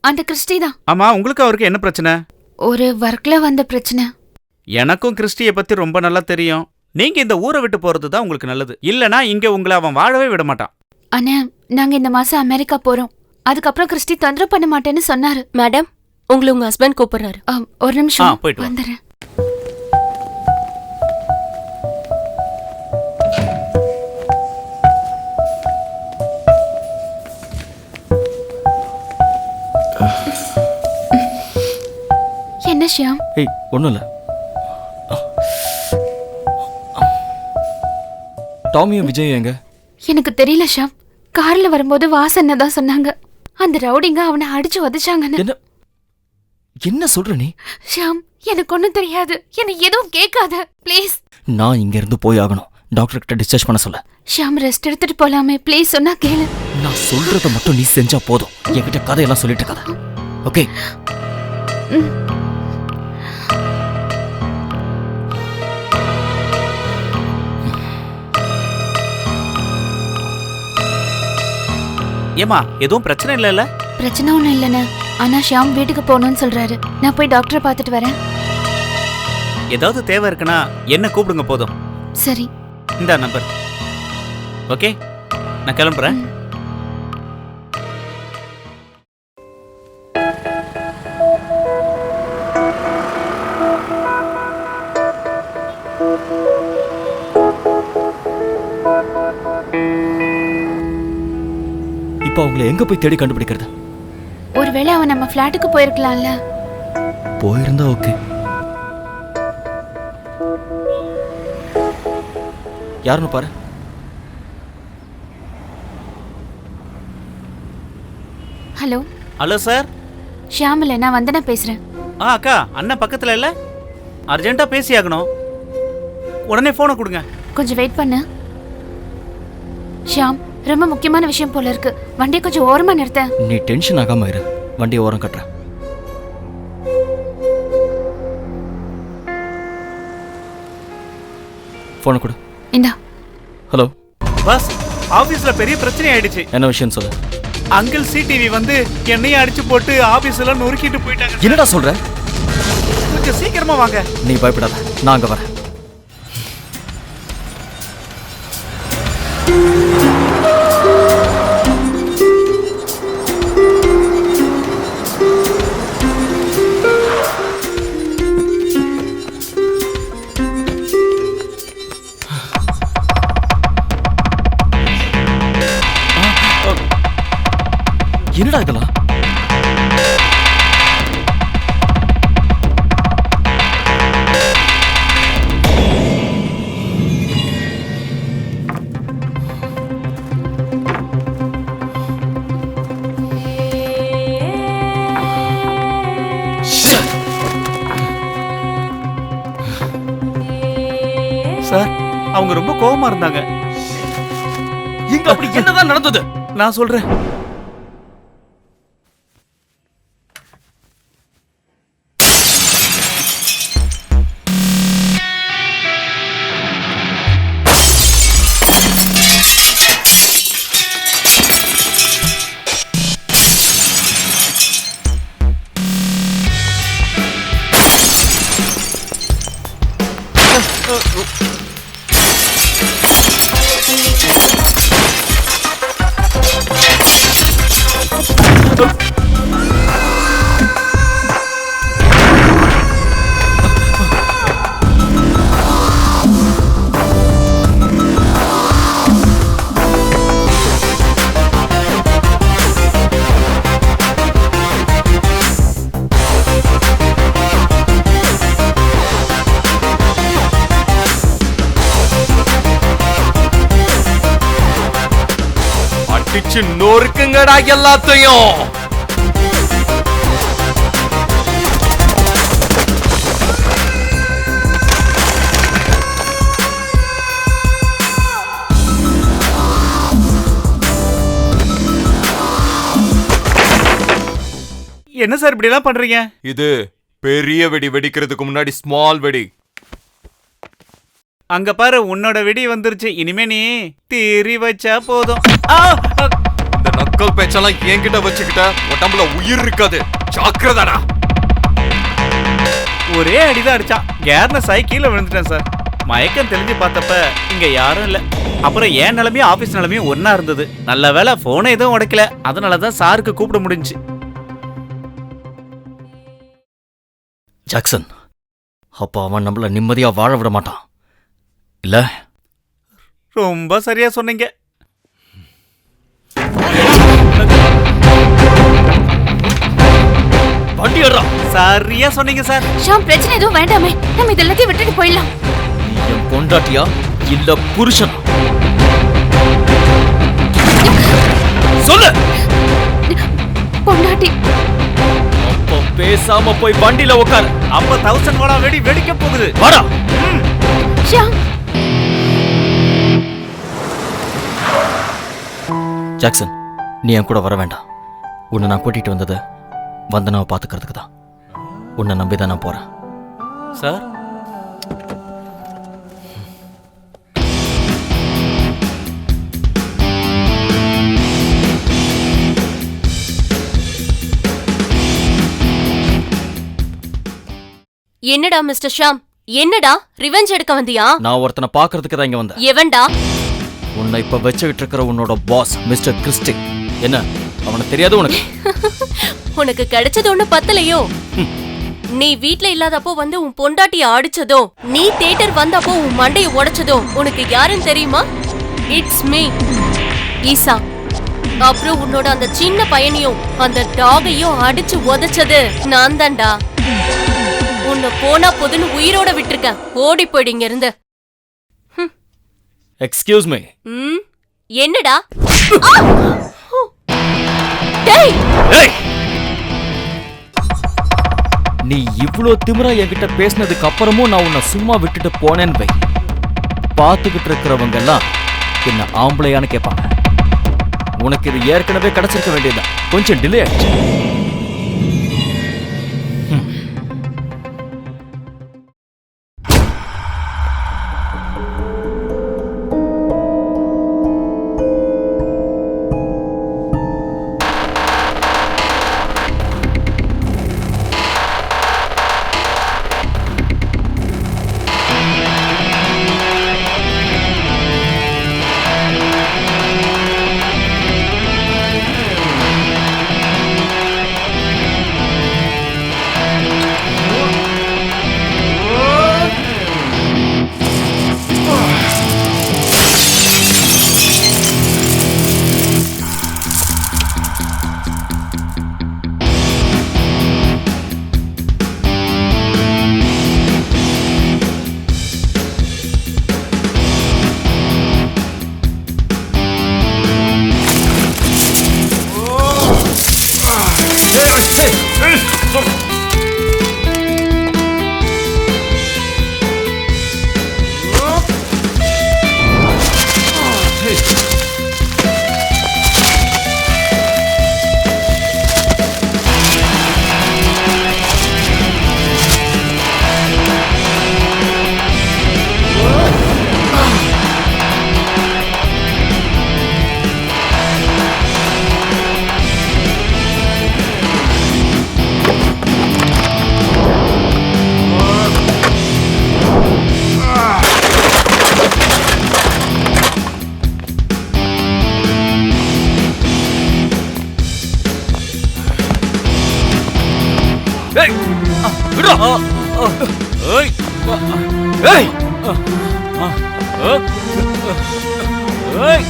அந்த கிறிஸ்டி தான். ஆமா, உங்களுக்கு அவருக்கு என்ன பிரச்சனை? ஒரு ஒர்க்ல வந்த பிரச்சனை. எனக்கும் கிறிஸ்டியை பத்தி ரொம்ப நல்லா தெரியும். நீங்க இந்த ஊரை விட்டு போறது தான் உங்களுக்கு நல்லது. இல்லனா இங்க உங்களை அவன் வாழவே விட மாட்டான். அண்ணா, நாங்க இந்த மாசம் அமெரிக்கா போறோம். அதுக்கப்புறம் கிறிஸ்டி தொந்தரவு பண்ண மாட்டேன்னு சொன்னாரு. மேடம், உங்களை உங்க ஹஸ்பண்ட் கூப்பிடுறாரு. ஒரு நிமிஷம் போயிட்டு வந்துடுறேன். என்ன ஷியாம்? ஏய், ஒண்ணும் இல்ல. டாமியும் விஜய் எங்க? எனக்கு தெரியல ஷியாம். கார்ல வரும்போது வாசனை தான் சொன்னாங்க. அந்த ரவுடிங்க அவனை அடிச்சு உதைச்சாங்கன்னு. என்ன சொல்ற நீ? ஷியாம், எனக்கு ஒண்ணும் தெரியாது. என்ன எதுவும் கேட்காத ப்ளீஸ். நான் இங்க இருந்து போய் ஆகணும். டாக்டர் கிட்ட டிஸ்சார்ஜ் பண்ண சொல்ல. ஷியாம், ரெஸ்ட் எடுத்துட்டு போலாமே ப்ளீஸ், சொன்னா கேளு. நான் சொல்றத மட்டும் நீ செஞ்சா போதும். என்கிட்ட கதையெல்லாம் சொல்லிட்டு கதை. ஓகே? ஏமா, எதுவும் பிரச்சனை இல்லைல்ல? பிரச்சனை ஒண்ணும் இல்லைண்ணே. ஆனா ஷியாம் வீட்டுக்கு போகணும்னு சொல்றாரு. நான் போய் டாக்டரை பார்த்துட்டு வரேன். ஏதாவது தேவை இருக்குன்னா என்ன கூப்பிடுங்க போதும். சரி. இந்த நம்பர். ஓகே, நான் கிளம்புறேன். இப்போ அவங்களை எங்க போய் தேடி கண்டுபிடிக்கிறது? ஒருவேளை அவன் நம்ம ஃபிளாட்டுக்கு போயிருக்கலாம்ல. போயிருந்தா ஓகே. யாருன்னு பாரு. ஹலோ. Hello sir. ஷியாம் இல்ல, நான் வந்தனா பேசுறேன். அக்கா, அண்ணன் பக்கத்துல இல்ல? அர்ஜென்ட்டா பேசி ஆகணும். உடனே போனை கொடுங்க. கொஞ்சம் வெயிட் பண்ணு. ஷியாம், ரொம்ப முக்கியமான விஷயம் போல இருக்கு. வண்டியை கொஞ்சம் ஓரமா நிறுத்த. நீ டென்ஷன் ஆகாம இரு. வண்டியை ஓரம் கட்டுற. போனை கொடு. இந்தா. Hello boss. ஆபீஸ்ல பெரிய பிரச்சனை ஆயிடுச்சு. என்ன விஷயம் சொல்லு. அங்கிள் சிடிவி வந்து என்னையும் அடிச்சு போட்டு ஆபீஸ்ல நொறுக்கிட்டு போயிட்டாங்க. என்னடா சொல்ற? கொஞ்சம் சீக்கிரமா வாங்க. நீ பயப்படாத, நான் அங்க வரேன். என்னடா இதெல்லாம்? சார், அவங்க ரொம்ப கோவமா இருந்தாங்க. இங்க அப்படி என்னதான் நடந்தது? நான் சொல்றேன். அடிச்சு நொறுக்குங்கடா எல்லாத்தையும். என்ன சார் இப்படி எல்லாம் பண்றீங்க? இது பெரிய வெடி வெடிக்கிறதுக்கு முன்னாடி ஸ்மால் வெடி. அங்க பாரு, உன்னோட வெடி வந்துருச்சு. இனிமே நீ தீரி வச்சா போதும். இந்த நக்கல் பேச்செல்லாம் என்கிட்ட வச்சுக்கிட்ட உடம்புல உயிர் இருக்காது. ஜாக்கிரதாடா. ஒரே அடிதான் அடிச்சான். கேர்னஸ் ஆகி கீழே விழுந்துட்டேன் சார். மயக்கம் தெளிஞ்சு பார்த்தப்ப இங்க யாரும் இல்ல. அப்புறம் என் நிலைமையும் ஆபீஸ் நிலைமையும் ஒன்னா இருந்தது. நல்ல வேளை போனை எதுவும் உடைக்கல. அதனாலதான் சாருக்கு கூப்பிட முடிஞ்சு. ஜாக்சன், அப்போ அவன் நம்மள நிம்மதியா வாழ விட மாட்டான் இல்ல? ரொம்ப சரியா சொன்னீங்க. வண்டி ஏறா. சரியா சொன்னீங்க சார். ஷாம், பிரச்சனை எதுவும் வேண்டாமே. நம்ம இதெல்லாத்தையும் விட்டுட்டு போயிடலாம். நீ என் பொண்டாட்டியா இல்ல புருஷனா? சொல்லு. பொண்டாட்டி. அப்போ பேசாம போய் வண்டியில உட்காரு. அப்ப 1000 வாடா வெடி வெடிக்க போகுது. வாடா. ஷாம். ஜாக்சன், நீ என் கூட வர வேண்டாம். உன்னை நான் கூட்டிட்டு வந்தது வந்தனாவை பாத்துக்கிறதுக்கு தான். உன்னை நம்பிதான் நான் போறேன். சார், என்னடா மிஸ்டர் ஷாம், என்னடா ரிவெஞ்ச் எடுக்க வந்தியா? நான் ஒருத்தனை பாக்குறதுக்கு தான் இங்க வந்தேன். எவன்டா? உன்னை இப்ப வச்சுக்கிட்டு இருக்கிற உன்னோட பாஸ் மிஸ்டர் கிறிஸ்டி. என்ன, அவனை தெரியாது உனக்கு? உனக்கு கிடைச்சது ஒண்ணு பத்தலையோ? நீ வீட்ல இல்லாதப்போ வந்து உன் பொண்டாட்டிய அடிச்சதோ, நீ தியேட்டர் வந்தப்போ உன் மண்டைய உடைச்சதோ உனக்கு யாருன்னு தெரியுமா? இட்ஸ் மீ, ஈசா. அப்புறம் உன்னோட அந்த சின்ன பையனையும் அந்த டாகையும் அடிச்சு உதைச்சது நான் தான்டா. உன்னை போனா போதுன்னு உயிரோட விட்டுருக்கேன். ஓடி போயிடுங்க இருந்து. Excuse me. என்னடா? டேய், நீ இவ்ளோ திமிரா என்கிட்ட பேசினதுக்கு அப்புறமும் நான் உன்னை சும்மா விட்டுட்டு போனேன்னு வை. பாத்துக்கிட்டு இருக்கிறவங்க எல்லாம் என்ன ஆம்பளையான்னு கேட்பாங்க. உனக்கு இது ஏற்கனவே கிடைச்சிருக்க வேண்டியதுதான். கொஞ்சம் டிலே ஆயிடுச்சு. ஏய் ஏய் ஏய் ஏய்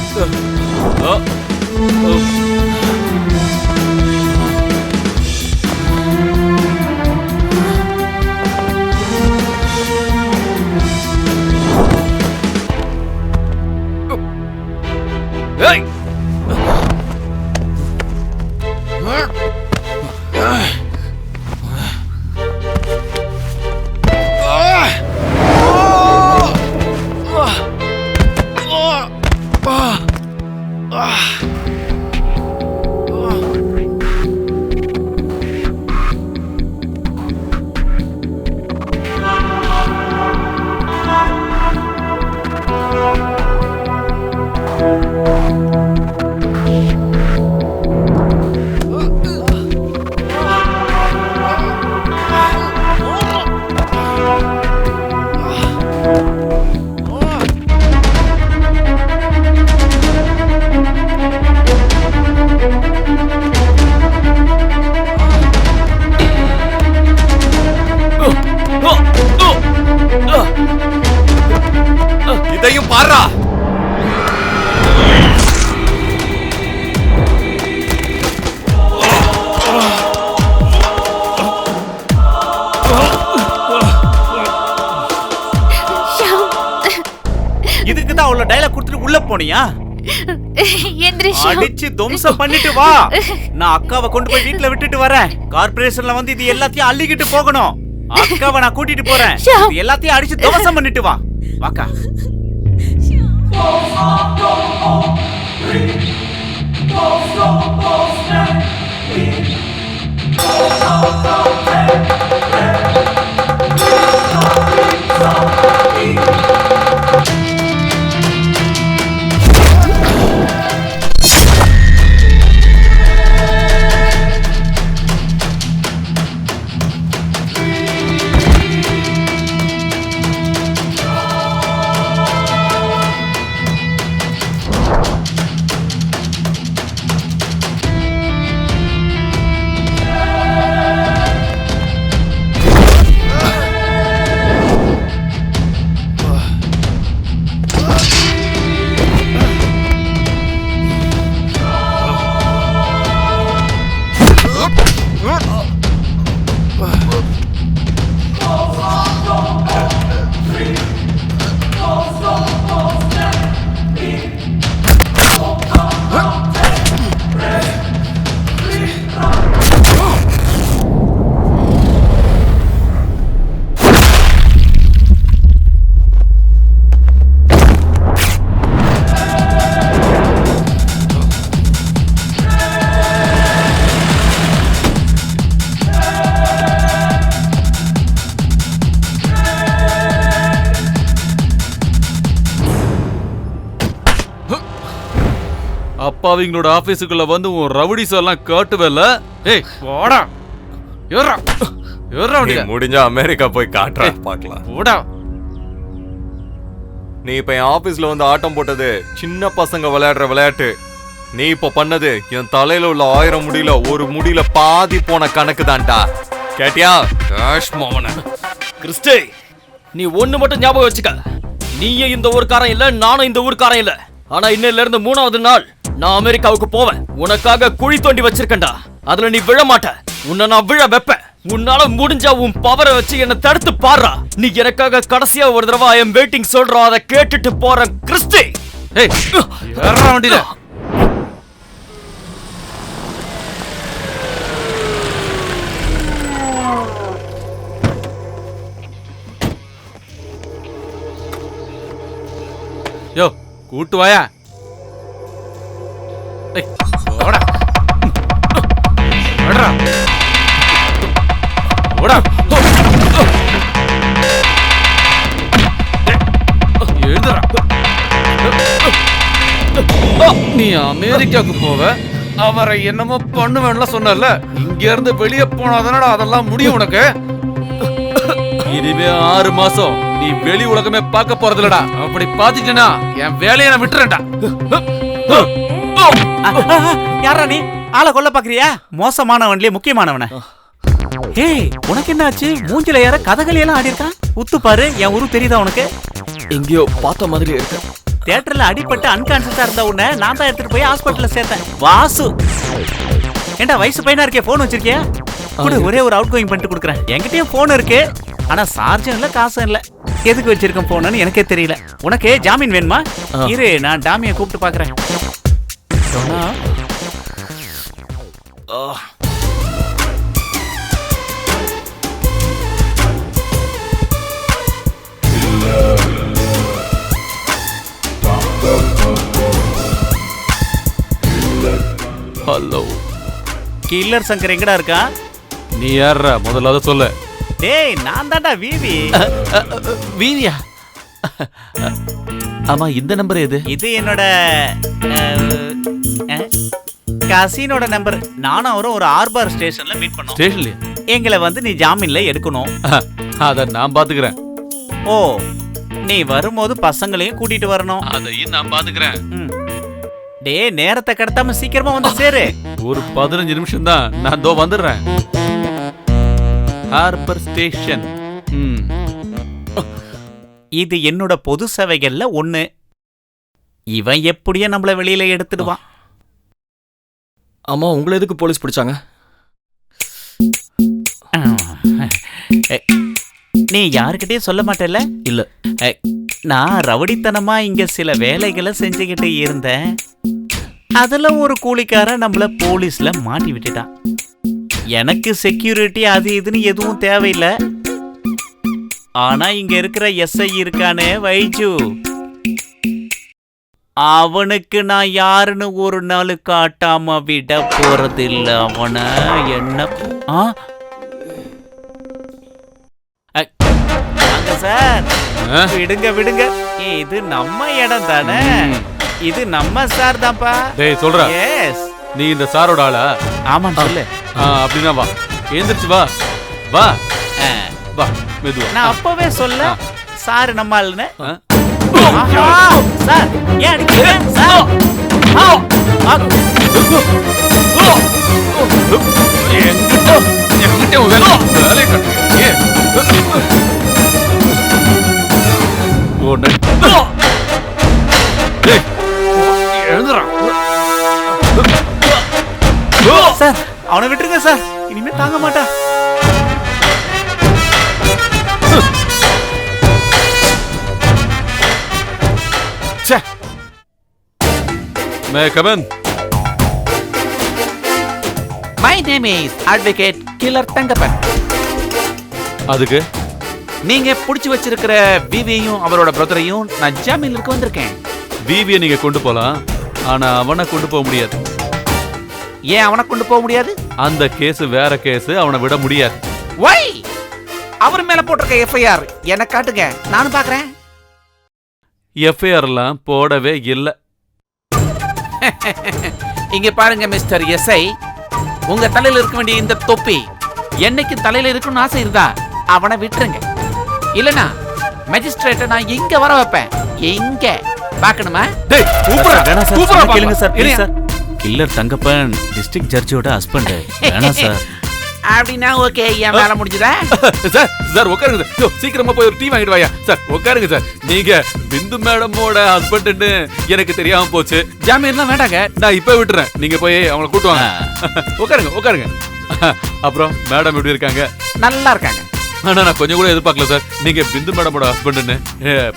இதையும் பாரா. இதுக்கு தான் அவ்வளவு டைலாக் கொடுத்துட்டு உள்ள போனியா? எந்திரிஷா. அடிச்சு துவம்சம் பண்ணிட்டு வா. நான் அக்காவை கொண்டு போய் வீட்ல விட்டுட்டு வரேன். கார்ப்பரேஷன்ல வந்து இது எல்லாத்தையும் அள்ளிக்கிட்டு போகணும். அக்காவை நான் கூட்டிட்டு போறேன். இது எல்லாத்தையும் அடிச்சு துவம்சம் பண்ணிட்டு வா. வாக்கா. அப்பாவிங்களோட ஆபீஸுக்குள்ள வந்து உன் ரவுடிஸ் எல்லாம் காட்டுவல. ஏய் போடா. ஏறா ஏறா. முடிஞ்சா அமெரிக்கா போய் காட்டுறா பார்க்கலாம். போடா. நீ இப்ப என் ஆபீஸ்ல வந்து ஆட்டம் போட்டது சின்ன பசங்க விளையாடுற விளையாட்டு. நீ இப்ப பண்ணது என் தலையில உள்ள 1000 முடியில ஒரு முடியில பாதி போன கணக்கு தான்டா. கேட்டியா? கேஷ் மோகன. கிறிஸ்டே, நீ ஒண்ணு மட்டும் ஞாபகம் வச்சுக்க. நீயும் இந்த ஊர்க்காரன் இல்ல, நானும் இந்த ஊர்க்காரன் இல்ல. ஆனா இன்னையில இருந்து 3வது நாள் நான் அமெரிக்காவுக்கு போவேன். உனக்காக குழி தோண்டி வச்சிருக்கேன்டா. அதுல நீ விழ மாட்ட. உன்னை நான் விழ வைப்பேன். உன்னால முடிஞ்சா உன் பவரை வச்சு என்ன தடுத்து பாடுறா. நீ எனக்காக கடைசியா ஒரு தடவை ஐ எம் வெயிட்டிங் சொல்றோம். அதை கேட்டுட்டு போறேன் கிறிஸ்டே. ஏய் ஏறா வண்டியில. யோ கூட்டு வாயா. ஏய் போடா. போடா. போடா. எழுதுடா. நீ அமெரிக்காவுக்கு போவ. அவரை என்னமோ பண்ணுவேன்ல சொன்னல. இங்க இருந்து வெளியே போனாதானடா அதெல்லாம் முடியும் உனக்கு. இனிமே 6 மாசம் நீ வெளி உலகமே பார்க்க போறதில்லடா. அப்படி பாத்துட்டேனா என் வேலையை நான் விட்டுறேன்டா. யாரா நீ? ஆளை கொல்ல பாக்குறியா? மோசமானவன்லயே முக்கியமானவன. ஏய் உனக்கு என்ன ஆச்சு? மூஞ்சில யார கதகளி எல்லாம் ஆடி இருக்கான். உத்து பாரு, என் உரு தெரியுதா உனக்கு? எங்கேயோ பார்த்த மாதிரி இருக்கு. தியேட்டர்ல அடிபட்டு அன்கான்சியஸா இருந்த உடனே நான் தான் எடுத்துட்டு போய் ஹாஸ்பிட்டல்ல சேர்த்தேன். வாசு, ஏண்டா வயசு பையனா இருக்கே, போன் வச்சிருக்கியா? கூட ஒரே ஒரு அவுட் கோயிங் பண்ணிட்டு கொடுக்குறேன். என்கிட்டயும் போன் இருக்கு, ஆனா சார்ஜும் இல்ல காசும் இல்ல. எதுக்கு வச்சிருக்கேன் போன்னு எனக்கே தெரியல. உனக்கு ஜாமீன் வேணுமா? இரு, நான் டாமியை கூப்பிட்டு பாக்குறேன். ஹலோ, கில்லர் சங்கர் எங்கடா இருக்கா? நீ யாரா? முதல்ல அதை சொல்ல. டேய் நான் தான்டா விவி. வீரியா? ஆமா, இந்த நம்பர் எது? இது என்னோட கசினோட நம்பர். நானும் அவரும் ஒரு ஆர்பார் ஸ்டேஷன்ல மீட் பண்ணோம். ஸ்டேஷன்லயா? எங்களை வந்து நீ ஜாமீன்ல எடுக்கணும். அத நான் பாத்துக்கிறேன். ஓ, நீ வரும்போது பசங்களையும் கூட்டிட்டு வரணும். அதையும் நான் பாத்துக்கிறேன். டே, நேரத்தை கடத்தாம சீக்கிரமா வந்து சேரு. ஒரு 15 நிமிஷம் தான், நான் தோ வந்துடுறேன். Harbour station. இது என்னோட பொது சேவைகள்ல ஒண்ணு. இவன் எப்படியே நம்மள வெளியில எடுத்துடுவான். ஆமா, உங்களை எதுக்கு போலீஸ் பிடிச்சாங்க? நீ யாருக்கிட்டயும் சொல்ல மாட்டேல்ல? இல்ல. நான் ரவுடித்தனமா இங்க சில வேலைகளை செஞ்சுக்கிட்டு இருந்தேன். அதுல ஒரு கூலிக்காரன் நம்மள போலீஸ்ல மாட்டி விட்டுட்டான். எனக்கு செக்யூரிட்டி அது இதுன்னு எதுவும் தேவையில்லை. ஆனா இங்க இருக்கிற எஸ்ஐ இருக்கானே வைஜு, அவனுக்கு நான் யாருன்னு ஒரு நாள் காட்டாம விட போறதில்ல. அவனை என்ன சார், விடுங்க விடுங்க, இது நம்ம இடம் தானே. இது நம்ம சார் தான்ப்பா. டேய் சொல்றா. எஸ். நீ இந்த சாரோட ஆளா? ஆமான்னு சொல்லு. அப்படின்னா வா, எழுந்திருச்சு வா. வா வா, மெதுவா. நான் அப்பவே சொல்ல சார் நம்ம ஆளுன்னு. சார் ஏன் அடிக்கிறீங்க சார்? என்கிட்ட வேலை கட்டுறீங்க. சார் அவனை விட்டுருங்க சார், இனிமே தாங்க மாட்டா. May I come in? My name is Advocate Killer Thangappan. அதுக்கு நீங்க புடிச்சு வச்சிருக்கிற விவியையும் அவரோட பிரதரையும் நான் ஜாமீன்ல இருக்க வந்திருக்கேன். விவியை நீங்க கொண்டு போலாம், ஆனா அவனை கொண்டு போக முடியாது. ஏன் அவனை கொண்டு போக முடியாது? அந்த கேஸ் வேற கேஸ், அவனை விட முடியாது. Why? அவர் மேல போட்டிருக்க எஃப்ஐஆர் எனக்கு காட்டுங்க, நானும் பாக்குறேன். எஃப்ஐஆர்லாம் போடவே இல்லை. இங்க பாருங்க மிஸ்டர் எஸ்ஐ, உங்க தலையில இருக்க வேண்டிய இந்த தொப்பி என்னைக்கு தலையில இருக்குன்னு ஆசை இருந்தா அவனை விட்டுருங்க. இல்லனா மேஜிஸ்ட்ரேட்டை நான் இங்க வர வைப்பேன். எங்க பார்க்கணுமா? டேய் கூப்பிடுறா. வேணா சார், கூப்பிடுறா கேளுங்க sir, please sir. Killer Thangappan district ஜட்ஜோட ஹஸ்பண்ட். வேணா சார். அப்படின்னா ஓகே, என் வேலை முடிஞ்சுதா? சார் சார் உட்காருங்க சார். சீக்கிரமா போய் ஒரு டீ வாங்கிட்டு வாயா. சார் உட்காருங்க சார். நீங்க பிந்து மேடமோட ஹஸ்பண்ட்னு எனக்கு தெரியாம போச்சு. ஜாமீன்லாம் வேண்டாங்க, நான் இப்ப விட்டுறேன். நீங்க போய் அவங்கள கூட்டு வாங்க. உட்காருங்க உட்காருங்க. அப்புறம் மேடம் எப்படி இருக்காங்க? நல்லா இருக்காங்க. ஆனா நான் கொஞ்சம் கூட எதிர்பார்க்கல சார், நீங்க பிந்து மேடமோட ஹஸ்பண்ட்னு.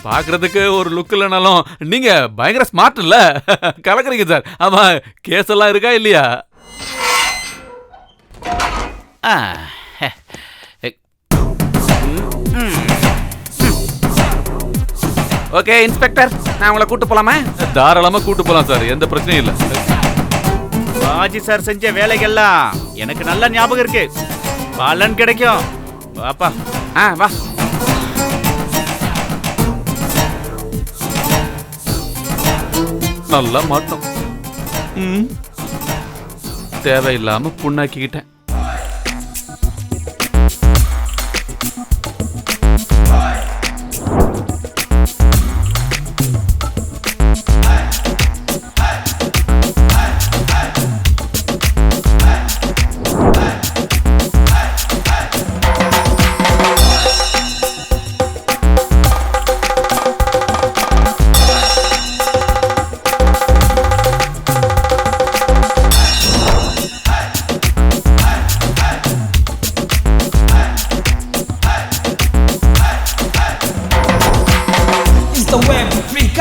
பாக்குறதுக்கு ஒரு லுக் இல்லைனாலும் நீங்க பயங்கர ஸ்மார்ட் இல்ல, கலக்குறீங்க சார். ஆமா, கேஸ் எல்லாம் இருக்கா இல்லையா? ஓகே இன்ஸ்பெக்டர், நான் உங்களை கூட்டு போலாமா? தாராளமா கூட்டு போலாம் சார், எந்த பிரச்சனையும் இல்ல. பாஜி சார் செஞ்ச வேலைகள்லாம் எனக்கு நல்ல ஞாபகம் இருக்கு. பலன் கிடைக்கும். வாப்பா. வா. நல்லா மாட்டோம். தேவையில்லாம புண்ணாக்கிக்கிட்டேன்.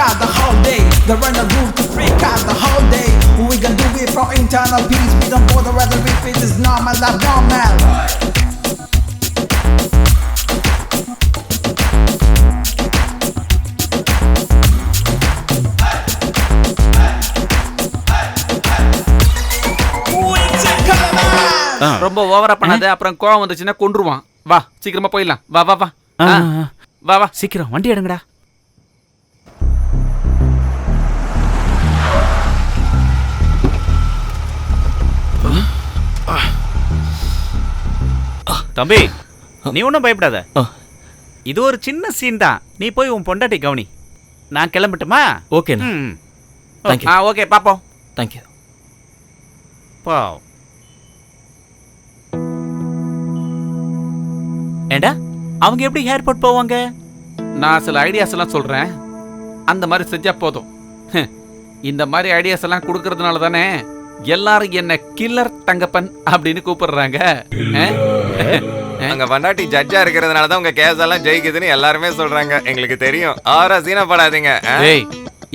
out the whole day. They run the roof to freak out the whole day. We gon' do it for internal peace. We don't bother whether if it is normal or normal. ரொம்ப ஓவரா பண்ணாத, அப்புறம் கோவம் வந்துச்சுன்னா கொன்றுவான். வா சீக்கிரமா போயிடலாம். வா வா வா வா வா சீக்கிரம் வண்டி எடுங்கடா. தம்பி, நீ ஒன்றும் பயப்படாத. இது ஒரு சின்ன சீன் தான். நீ போய் உன் பொண்டாட்டி கவனி. நான் கிளம்பட்டுமா? ஓகேண்ணா. தேங்க்யூ. ஓகே பாப்போம். தேங்க்யூ. பா ஏண்டா அவங்க எப்படி ஏர்போர்ட் போவாங்க? நான் சில ஐடியாஸ் எல்லாம் சொல்றேன், அந்த மாதிரி செஞ்சா போதும். இந்த மாதிரி ஐடியாஸ் எல்லாம் கொடுக்கறதுனால தானே எல்லாரும் என்ன கில்லர் தங்கப்பன் அப்படின்னு கூப்பிடுறாங்க. அங்க வண்டாட்டி ஜட்ஜா இருக்கிறதுனால தான் உங்க கேஸ் எல்லாம் ஜெயிக்குதுன்னு எல்லாருமே சொல்றாங்க. எங்களுக்கு தெரியும். ஆரா சீனப்படாதீங்க. டேய்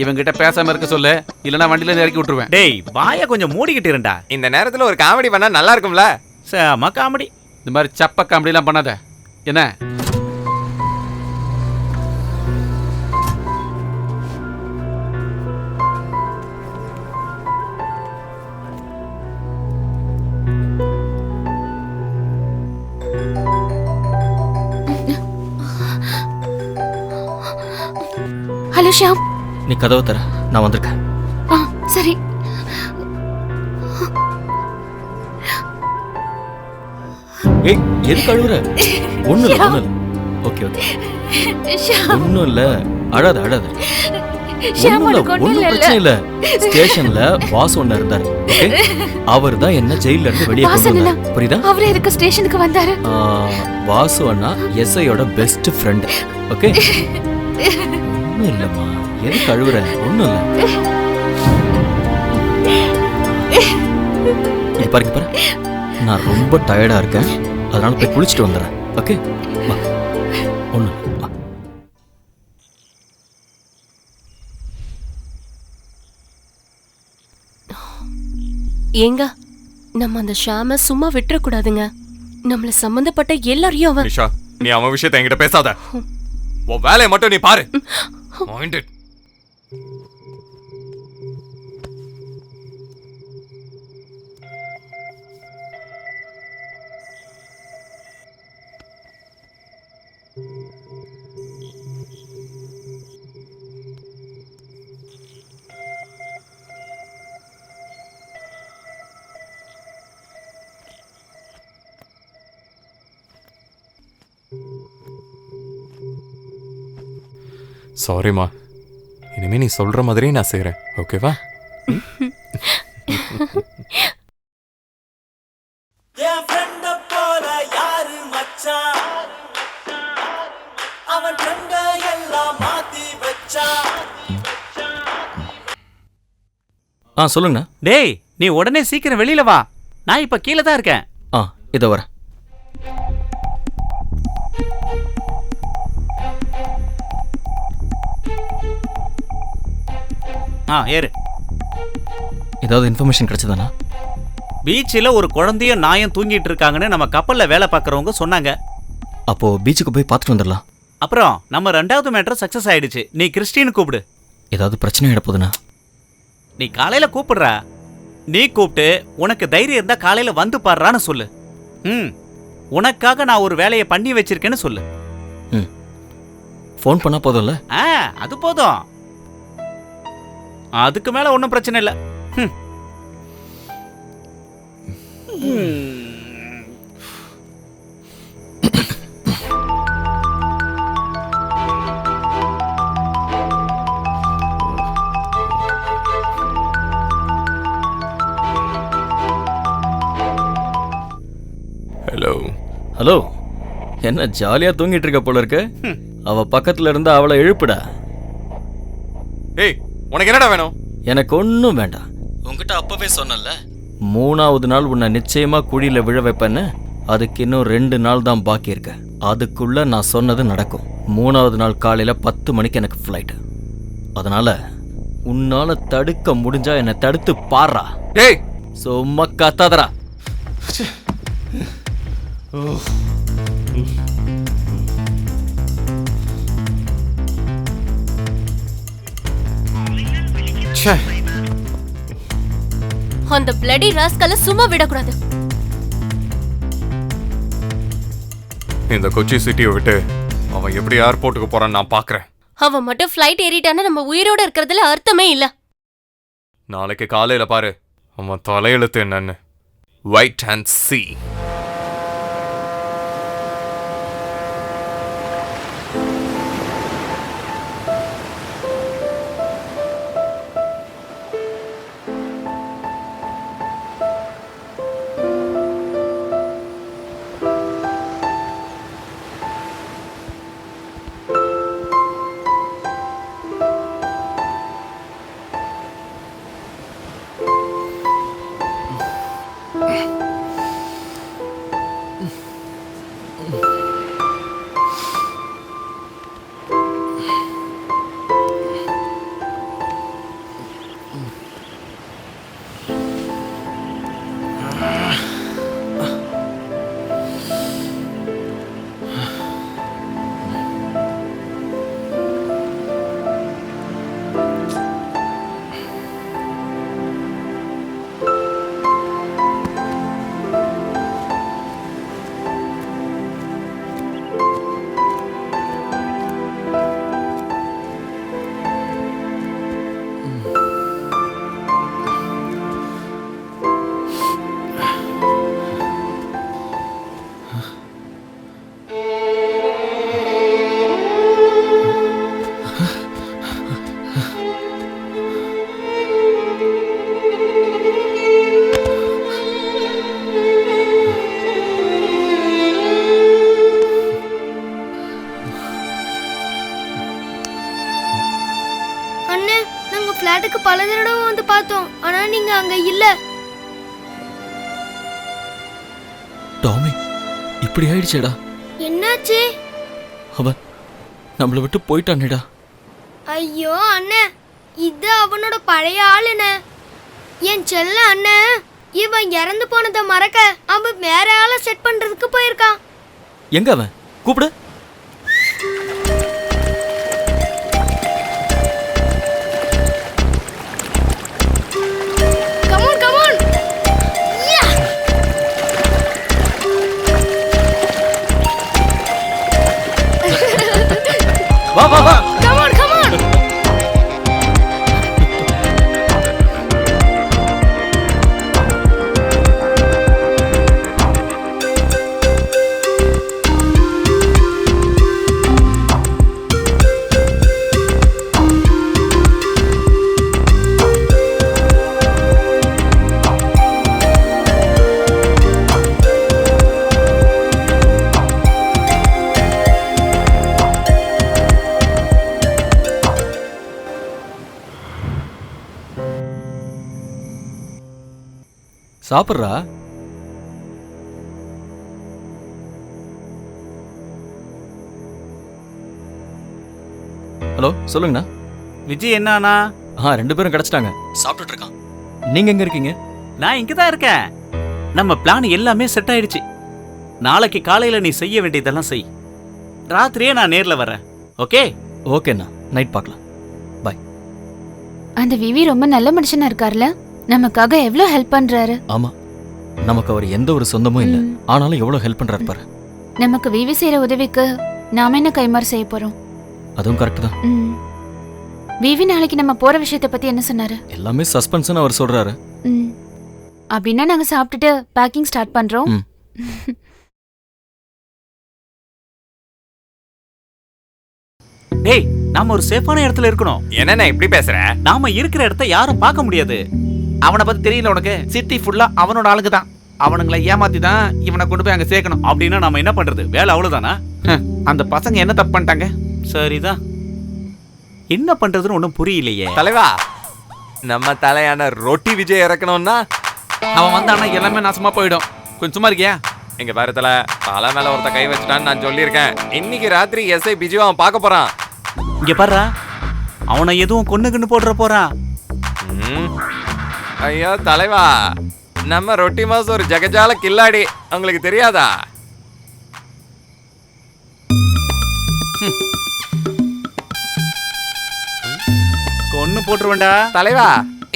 இவங்கிட்ட பேசாம இருக்க சொல்லு, இல்லனா வண்டியில இறக்கி விட்டுருவேன். டேய் வாயை கொஞ்சம் மூடிக்கிட்டு இருந்தா. இந்த நேரத்துல ஒரு காமெடி பண்ணா நல்லா இருக்கும்ல? செம காமெடி. இந்த மாதிரி சப்ப காமெடி எல்லாம் பண்ணாத என்ன. ஹலோ ஷாம். நீ கதவை தர, நான் வந்திருக்கேன். சரி. ஏய் எது கழுவுற? ஒண்ணும் இல்ல, ஒண்ணும் இல்ல. ஓகே ஓகே, ஒண்ணும் இல்ல. அழாத அழாத. ஒண்ணும் பிரச்சனை இல்ல. ஸ்டேஷன்ல வாசு ஒண்ணு இருந்தாரு. ஓகே, அவர் தான் என்ன ஜெயில இருந்து வெளியே கொண்டு வந்தாரு. புரியுதா? அவரே எதுக்கு ஸ்டேஷனுக்கு வந்தாரு? வாசு அண்ணா எஸ்ஐயோட பெஸ்ட் ஃப்ரெண்ட். ஓகே, ஒண்ணும் இல்லம்மா. எது கழுவுற? ஒண்ணும் இல்ல. இது பாருங்க பாரு, நான் ரொம்ப டயர்டா இருக்கேன், அதனால போய் குளிச்சுட்டு வந்துடுறேன். ஓகே வா. ஒண்ணு வா. ஏங்க நம்ம அந்த ஷாம சும்மா விட்டுறக்கூடாதுங்க. நம்மள சம்பந்தப்பட்ட எல்லாரையும் அவன். நிஷா, நீ அவன் விஷயத்தை என்கிட்ட பேசாத. உன் வேலையை மட்டும் நீ பாரு. சாரிம்மா, இனிமே நீ சொல்ற மாதிரியே நான் செய்றேன். ஓகேவா? சொல்லுங்க. டேய் நீ உடனே சீக்கிரம் வெளியில வா. நான் இப்ப கீழே தான் இருக்கேன். இதோ வரேன். ஏறு. ஏதாவது இன்ஃபர்மேஷன் கிடைச்சதானா? பீச்சில் ஒரு குழந்தையும் நாயும் தூங்கிட்டு இருக்காங்கன்னு நம்ம கப்பல்ல வேலை பார்க்கறவங்க சொன்னாங்க. அப்போ பீச்சுக்கு போய் பார்த்துட்டு வந்துடலாம். அப்புறம் நம்ம 2வது மேட்டர் சக்சஸ் ஆயிடுச்சு. நீ கிறிஸ்டின் கூப்பிடு. ஏதாவது பிரச்சனை ஆயிட போதுனா? நீ காலையில கூப்பிடுறா. நீ கூப்பிட்டு உனக்கு தைரியம் இருந்தா காலையில வந்து பாடுறான்னு சொல்லு. உனக்காக நான் ஒரு வேலையை பண்ணி வச்சிருக்கேன்னு சொல்லு. ஃபோன் பண்ணா போதும்ல? அது போதும். அதுக்கு மேல ஒன்றும் பிரச்சனை இல்லை. ஹலோ ஹலோ, என்ன ஜாலியா தூங்கிட்டு இருக்க போல இருக்கு. அவ பக்கத்துல இருந்து அவளை எழுப்புடா. ஏய், உனக்கு என்னடா வேணும்? எனக்கு ஒன்றும் வேண்டாம். உங்ககிட்ட அப்பவே சொன்னல, 3வது நாள் உன்னை நிச்சயமா குழியில விழ வைப்பேன்னு. அதுக்கு இன்னும் 2 நாள் தான் பாக்கி இருக்கு. அதுக்குள்ள நான் சொன்னது நடக்கும். 3வது நாள் காலையில 10 மணிக்கு எனக்கு ஃப்ளைட். அதனால உன்னால தடுக்க முடிஞ்சா என்னை தடுத்து பாடுறா. டேய் சும்மா கத்தாதடா. ச்சே, அந்த பிளடி ராஸ்கல சும்மா விடக்கூடாது. இந்த கொச்சி சிட்டியை விட்டு அவன் எப்படி ஏர்போர்ட்டுக்கு போறான்னு நான் பாக்குறேன். அவன் மட்டும் ஃப்ளைட் ஏறிட்டானா நம்ம உயிரோட இருக்கிறதுல அர்த்தமே இல்ல. நாளைக்கு காலையில பாரு அவன் தலையெழுத்து என்னன்னு. Wait and see. ஃபிளாட்டுக்கு பல தடவை வந்து பார்த்தோம், ஆனா நீங்க அங்க இல்ல. டாமி, இப்படி ஆயிடுச்சேடா. என்னாச்சு? அவன் நம்மளை விட்டு போயிட்டானேடா. ஐயோ அண்ணே, இது அவனோட பழைய ஆளுண்ணே, என் செல்ல அண்ணே. இவன் இறந்து போனதை மறக்க அவன் வேற ஆளை செட் பண்றதுக்கு போயிருக்கான். எங்க அவன்? கூப்பிடு. வா வா வா. Come on, come on. சாப்பிட்றா. ஹலோ, சொல்லுங்கண்ணா. விஜய் என்னானா? ரெண்டு பேரும் கிடைச்சிட்டாங்க, சாப்பிட்டுட்டு இருக்கான். நீங்க எங்க இருக்கீங்க? நான் இங்க தான் இருக்கேன். நம்ம பிளான் எல்லாமே செட் ஆயிடுச்சு. நாளைக்கு காலையில நீ செய்ய வேண்டியதெல்லாம் செய். ராத்திரியே நான் நேர்ல வரேன். ஓகே? ஓகேண்ணா, நைட் பார்க்கலாம். பாய். அந்த விவி ரொம்ப நல்ல மனுஷனா இருக்கார்ல, நமக்காக எவ்வளவு ஹெல்ப் பண்றாரு. ஆமா, நமக்கு அவர் எந்த ஒரு சொந்தமும் இல்ல, ஆனாலும் எவ்வளவு ஹெல்ப் பண்றாரு பாரு. நமக்கு விவி செய்யற உதவிக்கு நாம என்ன கைமாறு செய்ய போறோம்? அதுவும் கரெக்ட் தான். விவி நாளைக்கு நம்ம போற விஷயத்தை பத்தி என்ன சொன்னாரு? எல்லாமே சஸ்பென்ஸ்னு அவர் சொல்றாரு. அப்படின்னா நாங்க சாப்பிட்டுட்டு பேக்கிங் ஸ்டார்ட் பண்றோம். டேய், நாம ஒரு சேஃபான இடத்துல இருக்கணும். என்னண்ணே இப்படி பேசுற? நாம இருக்கிற இடத்த யாரும் பார்க்க முடியாது. அவனை பத்தி தெரியல உனக்கு? சிட்டி ஃபுல்லா அவனோட ஆளுங்க தான். அவனுங்களை ஏமாத்தி தான் இவனை கொண்டு போய் அங்க சேர்க்கணும். அப்படின்னா நாம என்ன பண்றது? வேலை அவ்வளவுதானா? அந்த பசங்க என்ன தப்பு பண்ணிட்டாங்க? சரிதான், என்ன பண்றதுன்னு ஒன்றும் புரியலையே. தலைவா, நம்ம தலையான ரொட்டி விஜய் இறக்கணும்னா அவன் வந்தானா எல்லாமே நாசமா போயிடும். கொஞ்சம் சும்மா இருக்கியா? எங்க பாரு தலை மேல ஒருத்த கை வச்சுட்டான்னு நான் சொல்லியிருக்கேன். இன்னைக்கு ராத்திரி எஸ்ஐ பிஜு அவன் பார்க்க போறான். இங்க பாரு, அவனை எதுவும் கொன்னு போடுற போறான். ஐயா தலைவா, நம்ம ரொட்டி மாஸ் ஒரு ஜெகஜால கில்லாடி, உங்களுக்கு தெரியாதா? கொன்னு போட்டுருவேன்டா. தலைவா,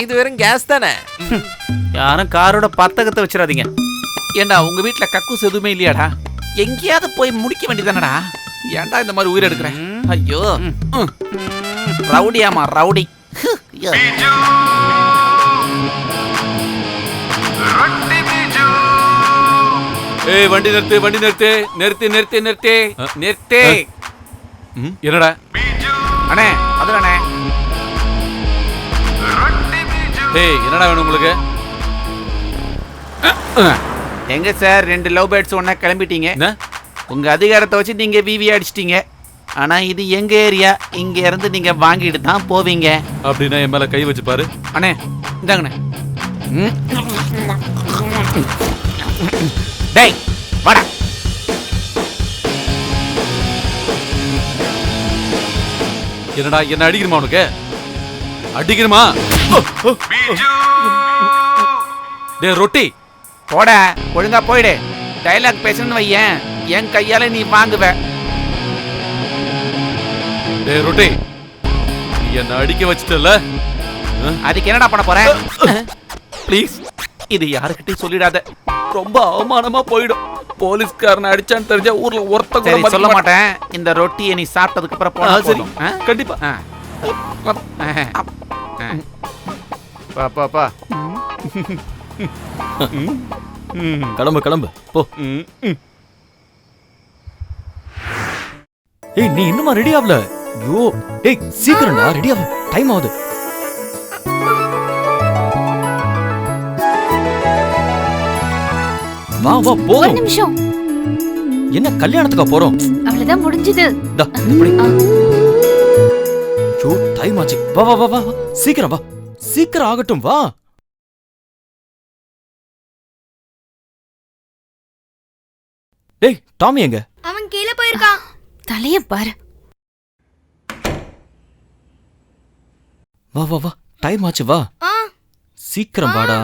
இது வெறும் கேஸ் தானே. யாரும் காரோட பத்தகத்தை வச்சிடாதீங்க. ஏண்டா உங்க வீட்டுல கக்கூஸ் எதுவுமே இல்லையாடா? எங்கேயாவது போய் முடிக்க வேண்டியதானடா? ஏன்டா இந்த மாதிரி உயிர் எடுக்கிறேன்? ஐயோ, ரவுடியாமா ரவுடி. ஏய் வண்டி நிறுத்து, வண்டி நிறுத்து, நிறுத்து நிறுத்து நிறுத்து நிறுத்து. என்னடா அண்ணே அதுதானே. ஏய் என்னடா வேணும் உங்களுக்கு? எங்க சார் 2 லவ் பேர்ட்ஸ் ஒன்னா கிளம்பிட்டீங்க. என்ன? உங்க அதிகாரத்தை வச்சு நீங்க விவி அடிச்சிட்டீங்க. ஆனா இது எங்க ஏரியா, இங்க இருந்து நீங்க வாங்கிட்டு தான் போவீங்க. அப்படின்னா என் மேல கை வச்சு பாரு. அண்ணே இந்தாங்கண்ணே. டேய் வாடா. என்னடா என்ன அடிக்கணுமா உனக்கு? அடிக்கணுமா? டேய் ரொட்டி போட, ஒழுங்கா போயிடு. டைலாக் பேசணும்னு வையேன், என் கையால நீ வாங்குவ. டேய் ரொட்டி, நீ என்ன அடிக்க வச்சிட்டல, அதுக்கு என்னடா பண்ண போற? ப்ளீஸ் இது யாருக்கிட்டையும் சொல்லிடாத, ரொம்ப அவமானமா போயிடும். போலீஸ்காரனை அடிச்சான்னு தெரிஞ்சா ஊர்ல ஒருத்த கூட சொல்ல மாட்டேன். இந்த ரொட்டியை நீ சாப்பிட்டதுக்கு அப்புறம் போனா சரி. கண்டிப்பா. பா பா கிளம்பு கிளம்பு போ. ஏய் நீ இன்னுமா ரெடி ஆகல? ஐயோ ஏய் சீக்கிரம்டா, ரெடி ஆகு, டைம் ஆகுது. வா வா போ. ஒரு நிமிஷம். என்ன கல்யாணத்துக்கா போறோம்? அவ்வளவுதான் முடிஞ்சது. டா இப்படி. ஐயோ டைம் ஆச்சு. வா வா வா வா, சீக்கிரம் வா, சீக்கிரம் ஆகட்டும் வா. டேய் டாமி எங்க? அவன் கீழே போயிருக்கான். தலைய பாரு. வா வா வா, டைம் ஆச்சு வா, சீக்கிரம் வாடா.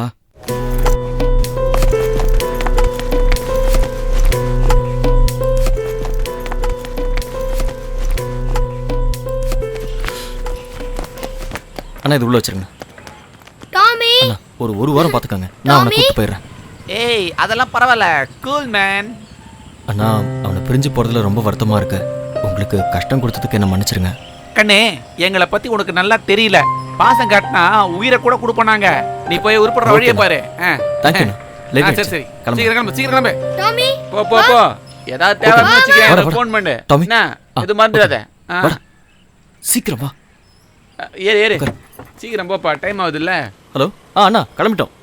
அண்ணா இது உள்ள வச்சிருங்க. டாமி அண்ணா ஒரு வாரம் பாத்துக்கங்க, நான் அவனை கூப்பிட்டு போயிடுறேன். ஏய் அதெல்லாம் பரவாயில்ல, கூல் மேன். அண்ணா அவனை பிரிஞ்சு போறதுல ரொம்ப வருத்தமா இருக்கு. உங்களுக்கு கஷ்டம் கொடுத்ததுக்கு என்ன மன்னிச்சிருங்க. கண்ணே, எங்களை பத்தி உனக்கு நல்லா தெரியல. பாசம் காட்டினா உயிரை கூட கொடுப்பானாங்க. நீ போய் உருப்படுற வழியை பாரு. தேங்க்யூ. சரி சரி, சீக்கிரம் கிளம்பு, சீக்கிரம் கிளம்பு. டாமி போ போ போ. ஏதாவது தேவைன்னு வச்சுக்க, ஃபோன் பண்ணு. டாமி. என்ன இது மறந்துடாத. சீக்கிரம் வா. ஏறு ஏறு, சீக்கிரம் போப்பா, டைம் ஆகுது இல்ல. ஹலோ அண்ணா கிளம்பிட்டோம்.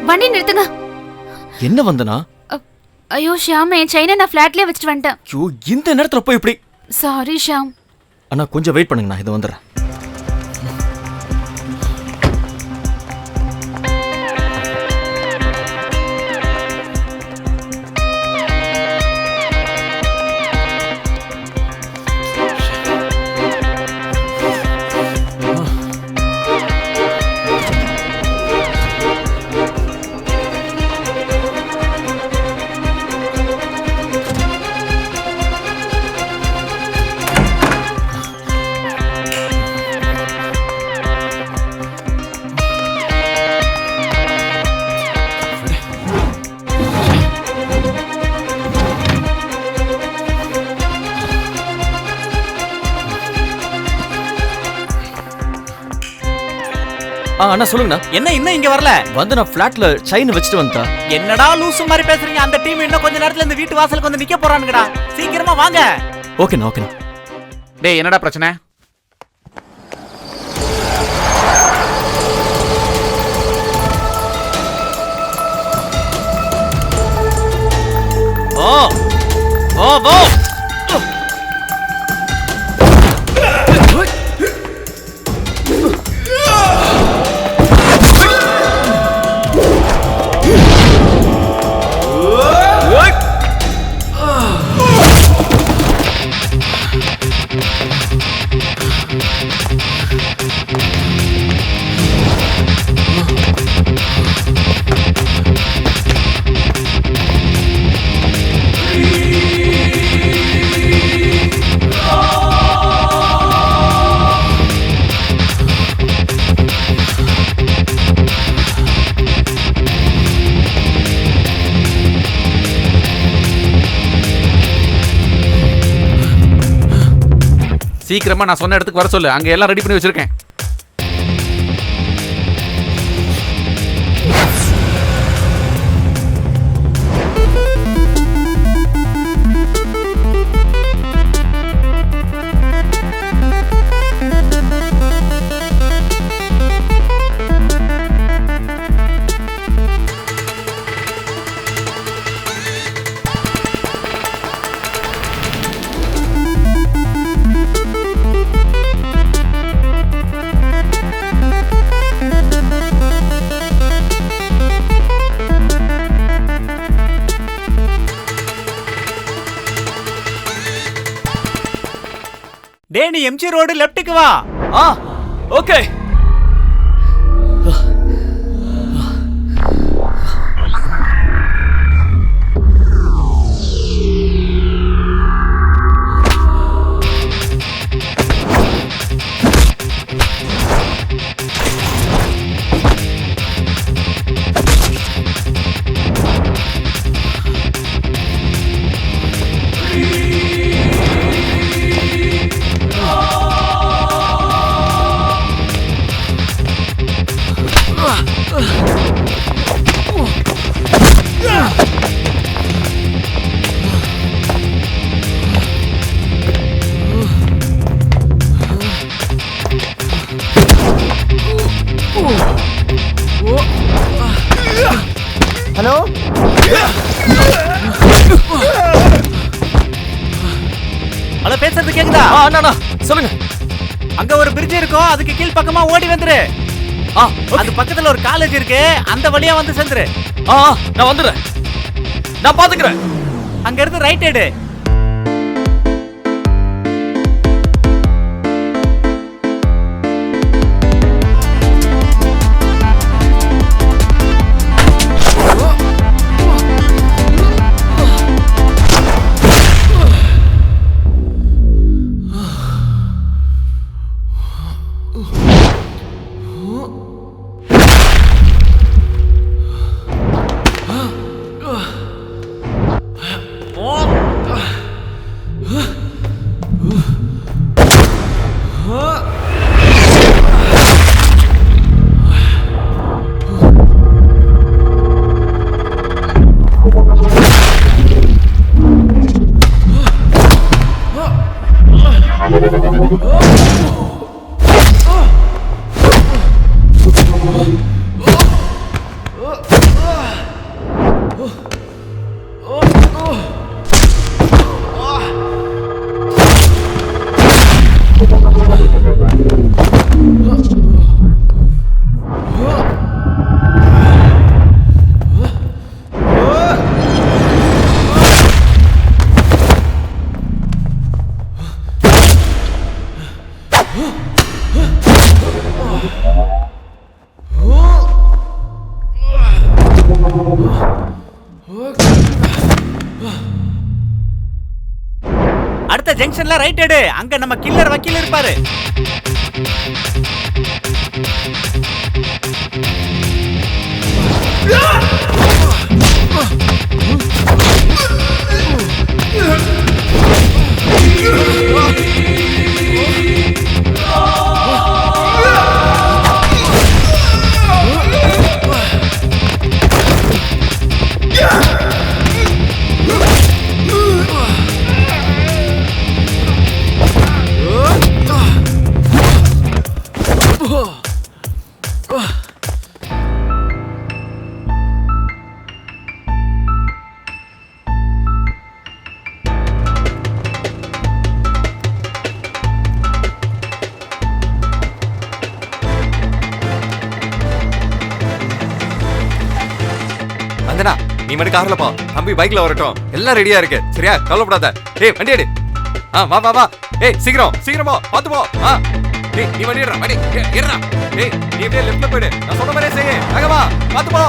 வண்டி நிறுத்துங்க. என்ன வந்தனா? ஐயோ ஷியாம், என் செயினை நான் ஃபிளாட்லயே வச்சுட்டு வந்துட்டேன். ஐயோ இந்த நேரத்துல போய் இப்படி. சாரி ஷியாம். அண்ணா கொஞ்சம் வெயிட் பண்ணுங்க, நான் இது வந்துடுறேன். அண்ணா சொல்லுங்கண்ணா. என்ன இன்னும் இங்க வரல? வந்து நான் ஃபிளாட்ல செயின் வச்சுட்டு வந்தா. என்னடா லூசு மாதிரி பேசுறீங்க? அந்த டீம் இன்னும் கொஞ்ச நேரத்துல இந்த வீட்டு வாசலுக்கு வந்து நிக்க போறானுங்கடா. சீக்கிரமா வாங்க. ஓகேண்ணா ஓகேண்ணா. டேய் என்னடா பிரச்சனை? ஓ சீக்கிரமா நான் சொன்ன இடத்துக்கு வர சொல்லு, அங்க எல்லாம் ரெடி பண்ணி வச்சிருக்கேன். டேய் நீ எம்ஜி ரோடு லெஃப்ட்டுக்கு வா. ஓகே. ஹலோ, ஹலோ, பேசுறது கேக்குதா? அண்ணா சொல்லுங்க. அங்க ஒரு பிரிட்ஜ் இருக்கும், அதுக்கு கீழ் பக்கமா ஓடி வந்துரு. அது பக்கத்துல ஒரு காலேஜ் இருக்கு, அந்த வழியா வந்து சேர்ந்துரு. நான் வந்துடுறேன், நான் பாத்துக்கிறேன். அங்க இருந்து ரைட் எடு. அடுத்த ஜங்ஷன்ல ரைட் எடு, அங்க நம்ம கில்லர் வக்கீல் இருப்பாரு. நீ மட்டும் கார்ல போ, தம்பி பைக்ல வரட்டும். எல்லாம் ரெடியா இருக்கு, சரியா? கவலைப்படாத. ஏய் வண்டி எடு. வா வா வா. ஏய் சீக்கிரம் சீக்கிரம் போ, பாத்து போ. டேய் நீ வண்டி எடுடா, வண்டி எடுடா. டேய் நீ அப்படியே லெஃப்ட்ல போயிடு, நான் சொன்ன மாதிரியே செய்ய. அங்க வா, பாத்து போ.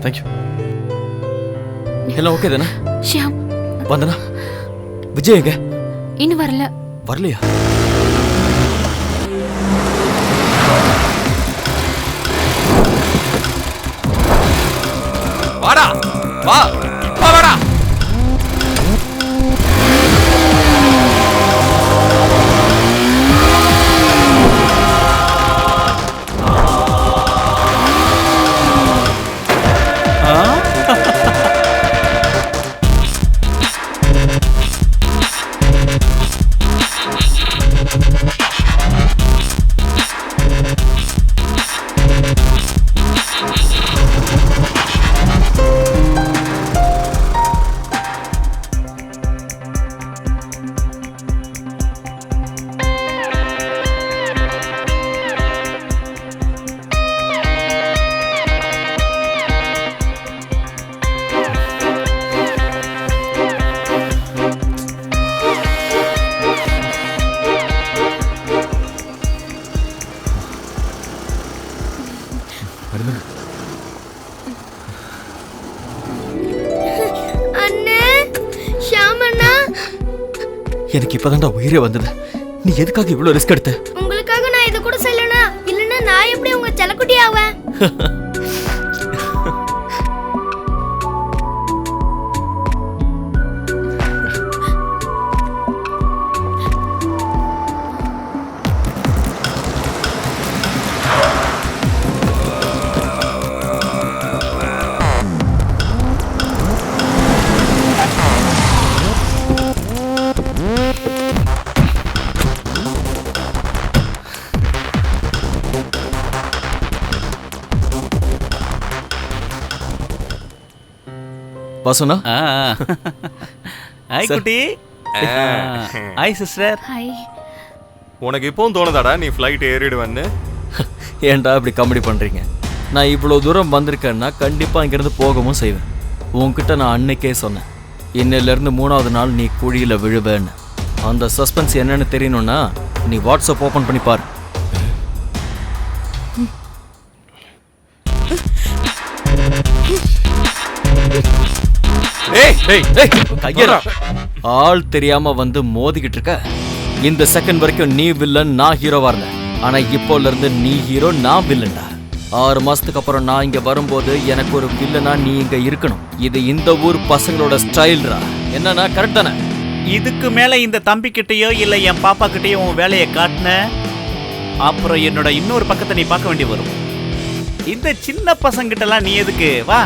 தேங்க்யூ. எல்லாம் ஓகே தானே? ஷியாம் வந்தனா விஜய் எங்க? இன்னும் வரல. வரலையா? வாடா வா வா வாடா. அண்ணே, ஷியாம் அண்ணா, எனக்கு இப்பதான்டா உயிரே வந்தது. நீ எதுக்காக இவ்வளவு ரிஸ்க் எடுத்த? உங்களுக்காக நான் இது கூட செய்யலனா, இல்லனா நான் எப்படி உங்க செல்லக்குட்டி ஆவேன்? வாசுனா ஹாய் குட்டி. Hi sister. ஹாய். உனக்கு இப்பவும் தோணுதாடா நீ ஃப்ளைட் ஏறிடுவேன்னு? ஏன்டா இப்படி காமெடி பண்றீங்க? நான் இவ்வளோ தூரம் வந்திருக்கேன்னா கண்டிப்பா இங்கிருந்து போகவும் செய்வேன். உன்கிட்ட நான் அன்னைக்கே சொன்னேன், இன்னையிலேருந்து 3வது நாள் நீ குழியில விழுவேன்னு. அந்த சஸ்பென்ஸ் என்னன்னு தெரியணும்னா நீ வாட்ஸ்அப் ஓப்பன் பண்ணி பாரு. ஆள் தெரியாம வந்து மோதிக்கிட்டு இருக்க. இந்த செகண்ட் வரைக்கும் நீ வில்லன், நான் ஹீரோவா இருந்தேன். ஆனா இப்போல இருந்து நீ ஹீரோ, நான் வில்லன்டா. 6 மாசத்துக்கு அப்புறம் நான் இங்க வரும்போது எனக்கு ஒரு வில்லனா நீ இங்க இருக்கணும். இது இந்த ஊர் பசங்களோட ஸ்டைல்ரா. என்னன்னா கரெக்ட் தானே? இதுக்கு மேல இந்த தம்பி கிட்டயோ இல்ல என் பாப்பா கிட்டயோ உன் வேலையை காட்டின அப்புறம் என்னோட இன்னொரு பக்கத்தை நீ பார்க்க வேண்டி வரும். இந்த சின்ன பசங்கிட்டலாம் நீ எதுக்கு? வா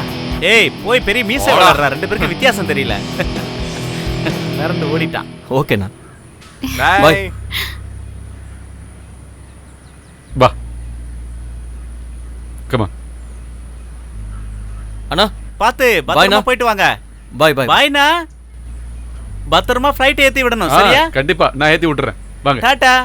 ஏய், போய் பெரிய மீசை வளர்றா. 2 பேருக்கு வித்தியாசம் தெரியல. மறந்து ஓடிட்டான். ஓகேண்ணா, பாய். வா கமா. அண்ணா பாத்து பத்திரமா போயிட்டு வாங்க. பாய் பாய். பாய்னா, பத்திரமா ஃப்ளைட் ஏத்தி விடணும். சரியா? கண்டிப்பா நான் ஏத்தி விட்டுறேன். வாங்க. டாடா.